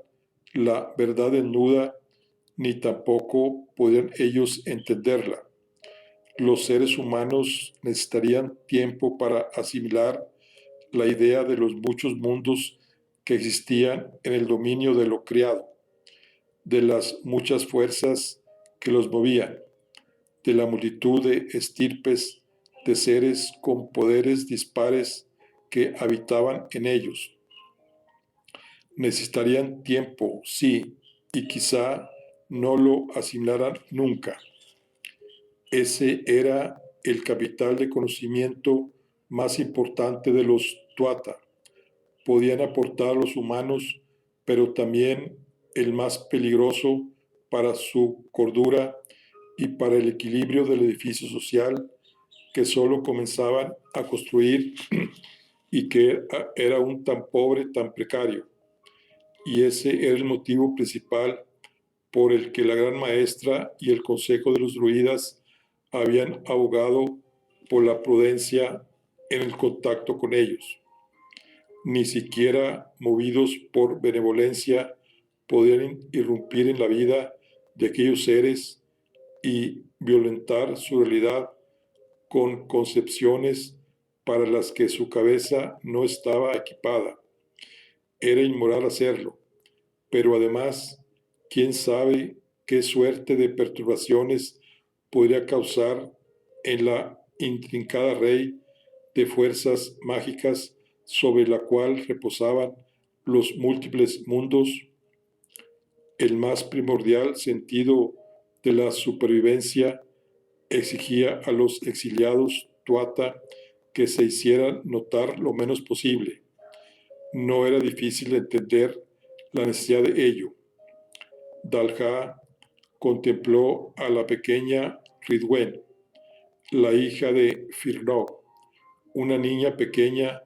la verdad desnuda, ni tampoco podían ellos entenderla. Los seres humanos necesitarían tiempo para asimilar la idea de los muchos mundos que existían en el dominio de lo creado, de las muchas fuerzas que los movían, de la multitud de estirpes de seres con poderes dispares que habitaban en ellos. Necesitarían tiempo, sí, y quizá no lo asimilaran nunca. Ese era el capital de conocimiento más importante de los Tuatha. Podían aportar a los humanos, pero también el más peligroso para su cordura y para el equilibrio del edificio social que solo comenzaban a construir y que era aún tan pobre, tan precario. Y ese era el motivo principal por el que la Gran Maestra y el Consejo de los Druidas habían abogado por la prudencia en el contacto con ellos. Ni siquiera movidos por benevolencia podían irrumpir en la vida de aquellos seres y violentar su realidad con concepciones para las que su cabeza no estaba equipada. Era inmoral hacerlo, pero además, quién sabe qué suerte de perturbaciones podría causar en la intrincada red de fuerzas mágicas sobre la cual reposaban los múltiples mundos. El más primordial sentido de la supervivencia exigía a los exiliados Tuatha que se hicieran notar lo menos posible. No era difícil entender la necesidad de ello. Dalha contempló a la pequeña Ridwen, la hija de Firnog, una niña pequeña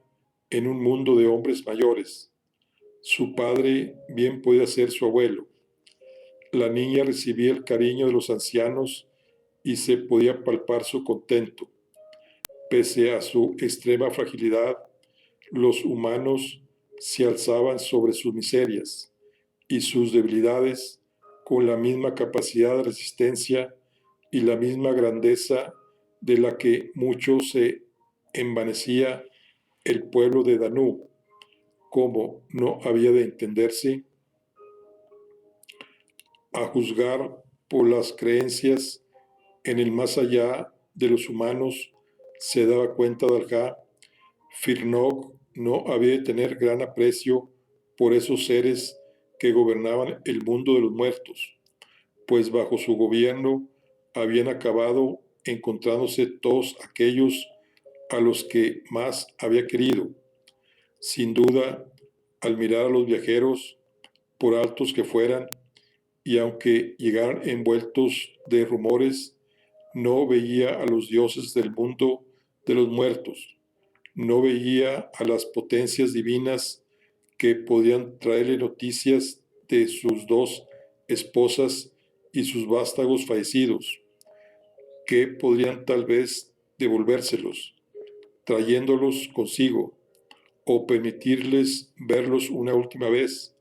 en un mundo de hombres mayores. Su padre bien podía ser su abuelo. La niña recibía el cariño de los ancianos y se podía palpar su contento. Pese a su extrema fragilidad, los humanos se alzaban sobre sus miserias y sus debilidades con la misma capacidad de resistencia y la misma grandeza de la que mucho se envanecía el pueblo de Danú. Como no había de entenderse, a juzgar por las creencias en el más allá de los humanos, se daba cuenta Dalha, Firnog no había de tener gran aprecio por esos seres que gobernaban el mundo de los muertos, pues bajo su gobierno habían acabado encontrándose todos aquellos a los que más había querido. Sin duda, al mirar a los viajeros, por altos que fueran, y aunque llegaran envueltos de rumores, no veía a los dioses del mundo de los muertos, no veía a las potencias divinas que podían traerle noticias de sus dos esposas y sus vástagos fallecidos, que podrían tal vez devolvérselos, trayéndolos consigo, o permitirles verlos una última vez,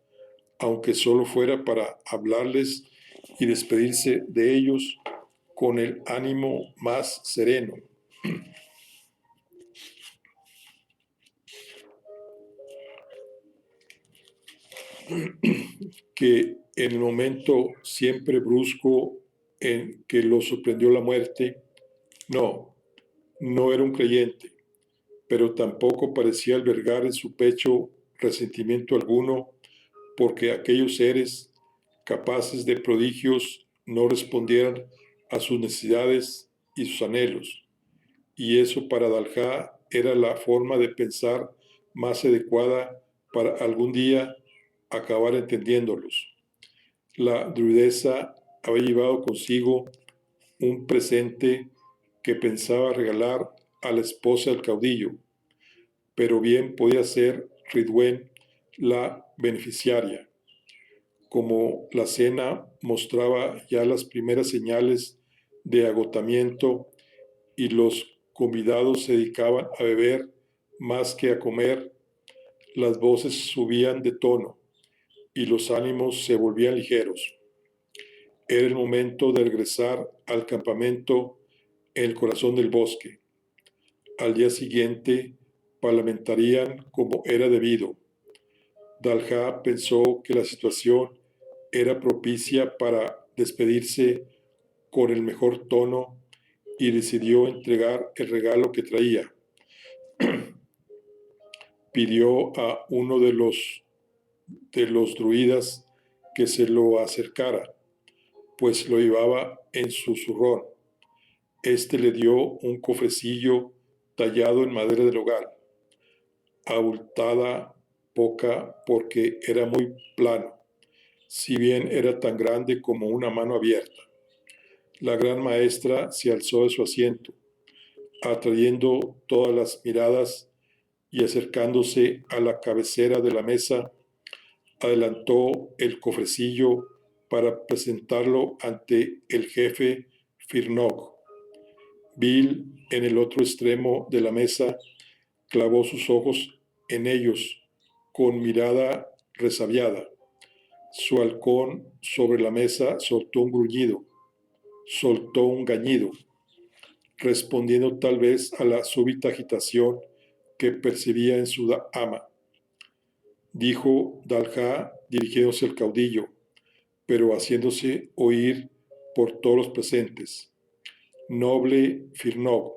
aunque solo fuera para hablarles y despedirse de ellos con el ánimo más sereno. Que en el momento siempre brusco en que lo sorprendió la muerte, no era un creyente, pero tampoco parecía albergar en su pecho resentimiento alguno porque aquellos seres capaces de prodigios no respondieran a sus necesidades y sus anhelos. Y eso para Dalha era la forma de pensar más adecuada para algún día acabar entendiéndolos. La druidesa había llevado consigo un presente que pensaba regalar a la esposa del caudillo, pero bien podía ser Ridwen la beneficiaria. Como la cena mostraba ya las primeras señales de agotamiento y los convidados se dedicaban a beber más que a comer, las voces subían de tono y los ánimos se volvían ligeros. Era el momento de regresar al campamento en el corazón del bosque. Al día siguiente parlamentarían como era debido. Dalha pensó que la situación era propicia para despedirse con el mejor tono y decidió entregar el regalo que traía. Pidió a uno de los druidas que se lo acercara, pues lo llevaba en su zurrón. Este le dio un cofrecillo tallado en madera del hogar, abultada poca porque era muy plano, si bien era tan grande como una mano abierta. La gran maestra se alzó de su asiento, atrayendo todas las miradas y acercándose a la cabecera de la mesa, adelantó el cofrecillo para presentarlo ante el jefe Firnog. Bill, en el otro extremo de la mesa, clavó sus ojos en ellos con mirada resabiada. Su halcón sobre la mesa soltó un gruñido, soltó un gañido, respondiendo tal vez a la súbita agitación que percibía en su ama. Dijo Dalha dirigiéndose al caudillo, pero haciéndose oír por todos los presentes. Noble Firnov,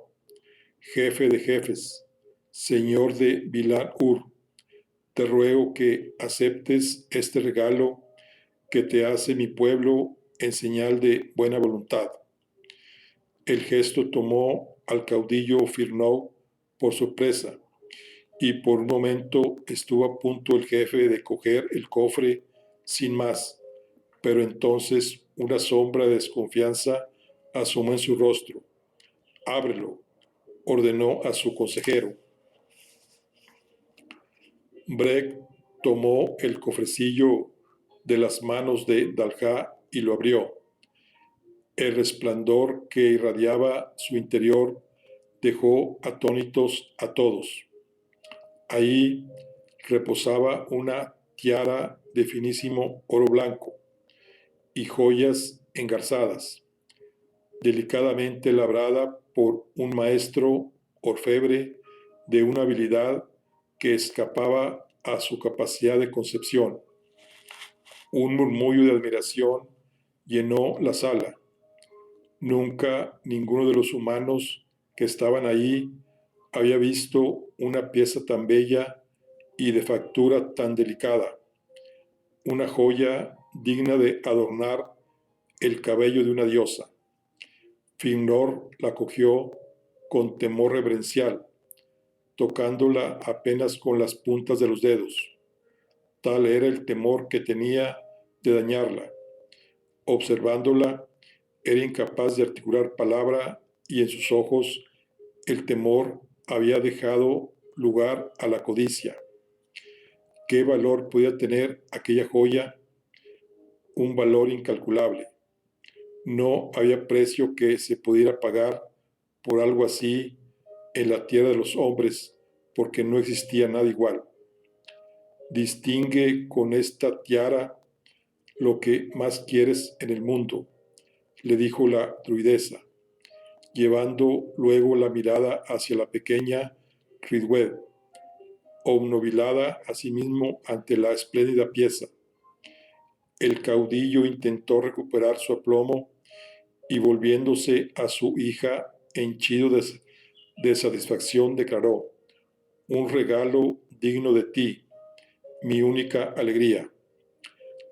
jefe de jefes, señor de Bilan-Ur, te ruego que aceptes este regalo que te hace mi pueblo en señal de buena voluntad. El gesto tomó al caudillo Firnov por sorpresa, y por un momento estuvo a punto el jefe de coger el cofre sin más, pero entonces una sombra de desconfianza asomó en su rostro. Ábrelo, ordenó a su consejero. Breck tomó el cofrecillo de las manos de Dalha y lo abrió. El resplandor que irradiaba su interior dejó atónitos a todos. Ahí reposaba una tiara de finísimo oro blanco y joyas engarzadas, delicadamente labrada por un maestro orfebre de una habilidad que escapaba a su capacidad de concepción. Un murmullo de admiración llenó la sala. Nunca ninguno de los humanos que estaban ahí había visto una pieza tan bella y de factura tan delicada, una joya digna de adornar el cabello de una diosa. Fëanor la cogió con temor reverencial, tocándola apenas con las puntas de los dedos. Tal era el temor que tenía de dañarla. Observándola, era incapaz de articular palabra y en sus ojos el temor había dejado lugar a la codicia. ¿Qué valor podía tener aquella joya? Un valor incalculable. No había precio que se pudiera pagar por algo así en la tierra de los hombres, porque no existía nada igual. Distingue con esta tiara lo que más quieres en el mundo, le dijo la druidesa, llevando luego la mirada hacia la pequeña Ridwen, obnubilada a sí mismo ante la espléndida pieza. El caudillo intentó recuperar su aplomo y volviéndose a su hija henchido de satisfacción declaró: un regalo digno de ti, mi única alegría.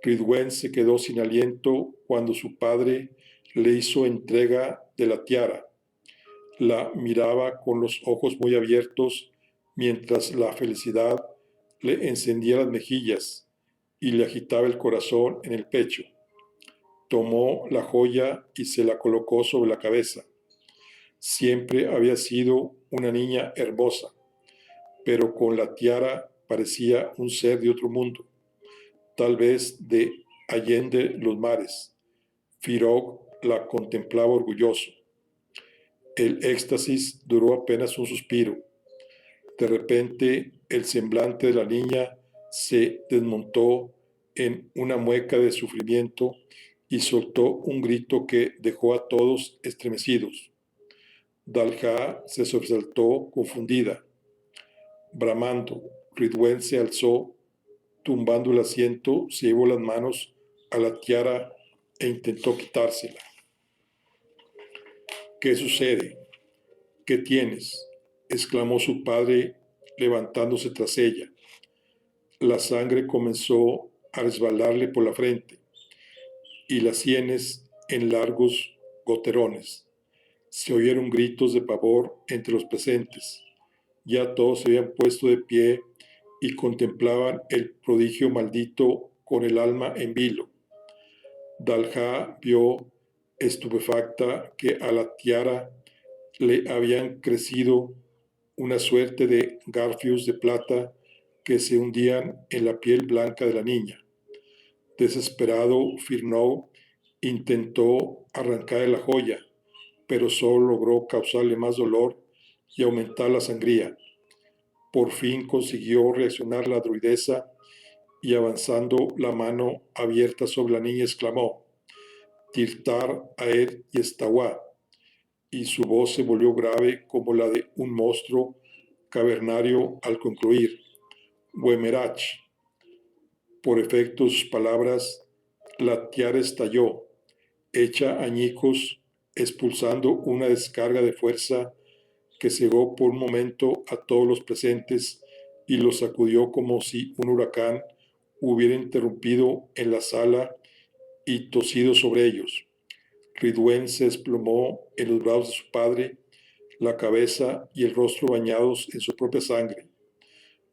Ridwen se quedó sin aliento cuando su padre le hizo entrega de la tiara. La miraba con los ojos muy abiertos mientras la felicidad le encendía las mejillas y le agitaba el corazón en el pecho. Tomó la joya y se la colocó sobre la cabeza. Siempre había sido una niña hermosa, pero con la tiara parecía un ser de otro mundo, tal vez de allende los mares. Firog la contemplaba orgulloso. El éxtasis duró apenas un suspiro. De repente, el semblante de la niña se desmontó en una mueca de sufrimiento y soltó un grito que dejó a todos estremecidos. Dalha se sobresaltó confundida. Bramando, Ridwen se alzó, tumbando el asiento, se llevó las manos a la tiara e intentó quitársela. ¿Qué sucede? ¿Qué tienes? Exclamó su padre levantándose tras ella. La sangre comenzó a resbalarle por la frente y las sienes en largos goterones. Se oyeron gritos de pavor entre los presentes. Ya todos se habían puesto de pie y contemplaban el prodigio maldito con el alma en vilo. Dalha vio estupefacta que a la tiara le habían crecido una suerte de garfios de plata que se hundían en la piel blanca de la niña. Desesperado, Firnó intentó arrancarle la joya, pero solo logró causarle más dolor y aumentar la sangría. Por fin consiguió reaccionar la druidesa y avanzando la mano abierta sobre la niña exclamó: Tirtar Aer y Estawa, y su voz se volvió grave como la de un monstruo cavernario al concluir: Wemerach. Por efecto de sus palabras, la tiara estalló, hecha añicos, expulsando una descarga de fuerza que cegó por un momento a todos los presentes y los sacudió como si un huracán hubiera interrumpido en la sala y tosido sobre ellos. Ridwen se desplomó en los brazos de su padre, la cabeza y el rostro bañados en su propia sangre.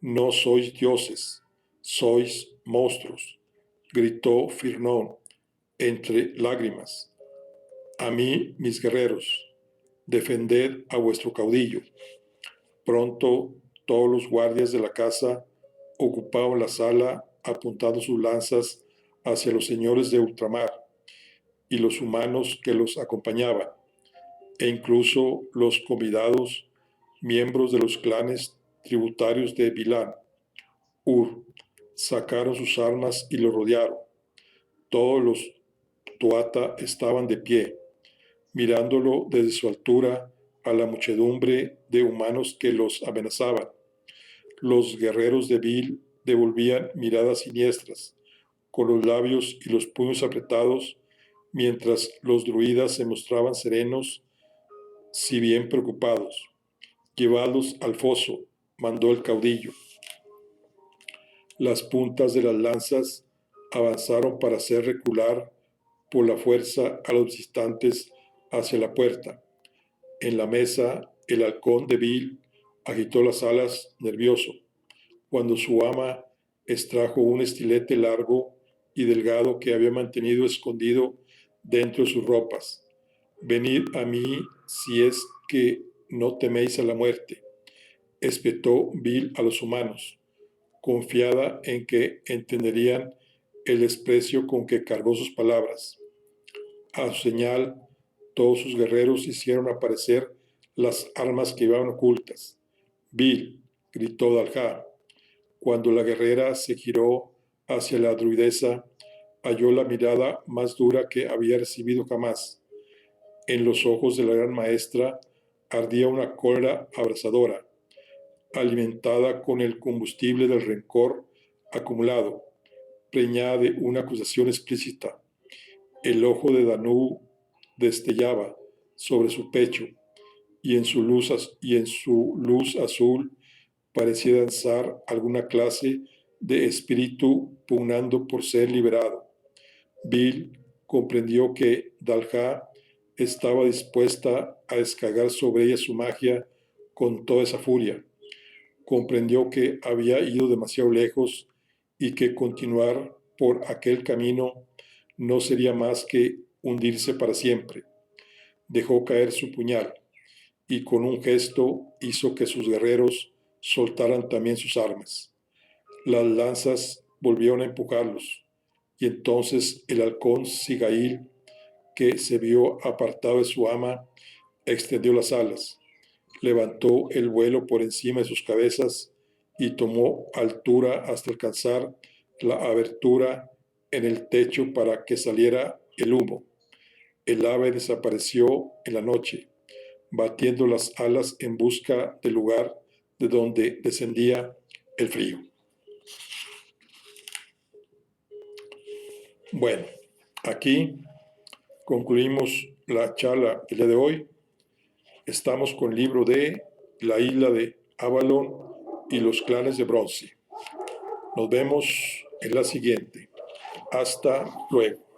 No sois dioses, sois monstruos, gritó Firnón entre lágrimas. A mí, mis guerreros, defended a vuestro caudillo. Pronto todos los guardias de la casa ocupaban la sala apuntando sus lanzas hacia los señores de ultramar y los humanos que los acompañaban, e incluso los convidados, miembros de los clanes tributarios de Bilán, Ur, sacaron sus armas y lo rodearon. Todos los Tuata estaban de pie, mirándolo desde su altura a la muchedumbre de humanos que los amenazaban. Los guerreros de Bil devolvían miradas siniestras, con los labios y los puños apretados, mientras los druidas se mostraban serenos, si bien preocupados. Llevadlos al foso, mandó el caudillo. Las puntas de las lanzas avanzaron para hacer recular por la fuerza a los visitantes hacia la puerta. En la mesa, el halcón de Bil agitó las alas nervioso, cuando su ama extrajo un estilete largo y delgado que había mantenido escondido dentro de sus ropas. Venid a mí si es que no teméis a la muerte, espetó Bil a los humanos, confiada en que entenderían el desprecio con que cargó sus palabras. A su señal, todos sus guerreros hicieron aparecer las armas que iban ocultas. Bil, gritó Dalha. Cuando la guerrera se giró hacia la druidesa, halló la mirada más dura que había recibido jamás. En los ojos de la gran maestra ardía una cólera abrasadora, alimentada con el combustible del rencor acumulado, preñada de una acusación explícita. El ojo de Danu destellaba sobre su pecho y en su luz azul parecía danzar alguna clase de espíritu pugnando por ser liberado. Bil comprendió que Dalha estaba dispuesta a descargar sobre ella su magia con toda esa furia. comprendió que había ido demasiado lejos y que continuar por aquel camino no sería más que hundirse para siempre. Dejó caer su puñal y con un gesto hizo que sus guerreros soltaran también sus armas. Las lanzas volvieron a empujarlos, y entonces el halcón Sigail, que se vio apartado de su ama, extendió las alas, levantó el vuelo por encima de sus cabezas y tomó altura hasta alcanzar la abertura en el techo para que saliera el humo. El ave desapareció en la noche, batiendo las alas en busca del lugar de donde descendía el frío. Bueno, aquí concluimos la charla del día de hoy. Estamos con el libro de La isla de Avalon y los clanes de bronce. Nos vemos en la siguiente. Hasta luego.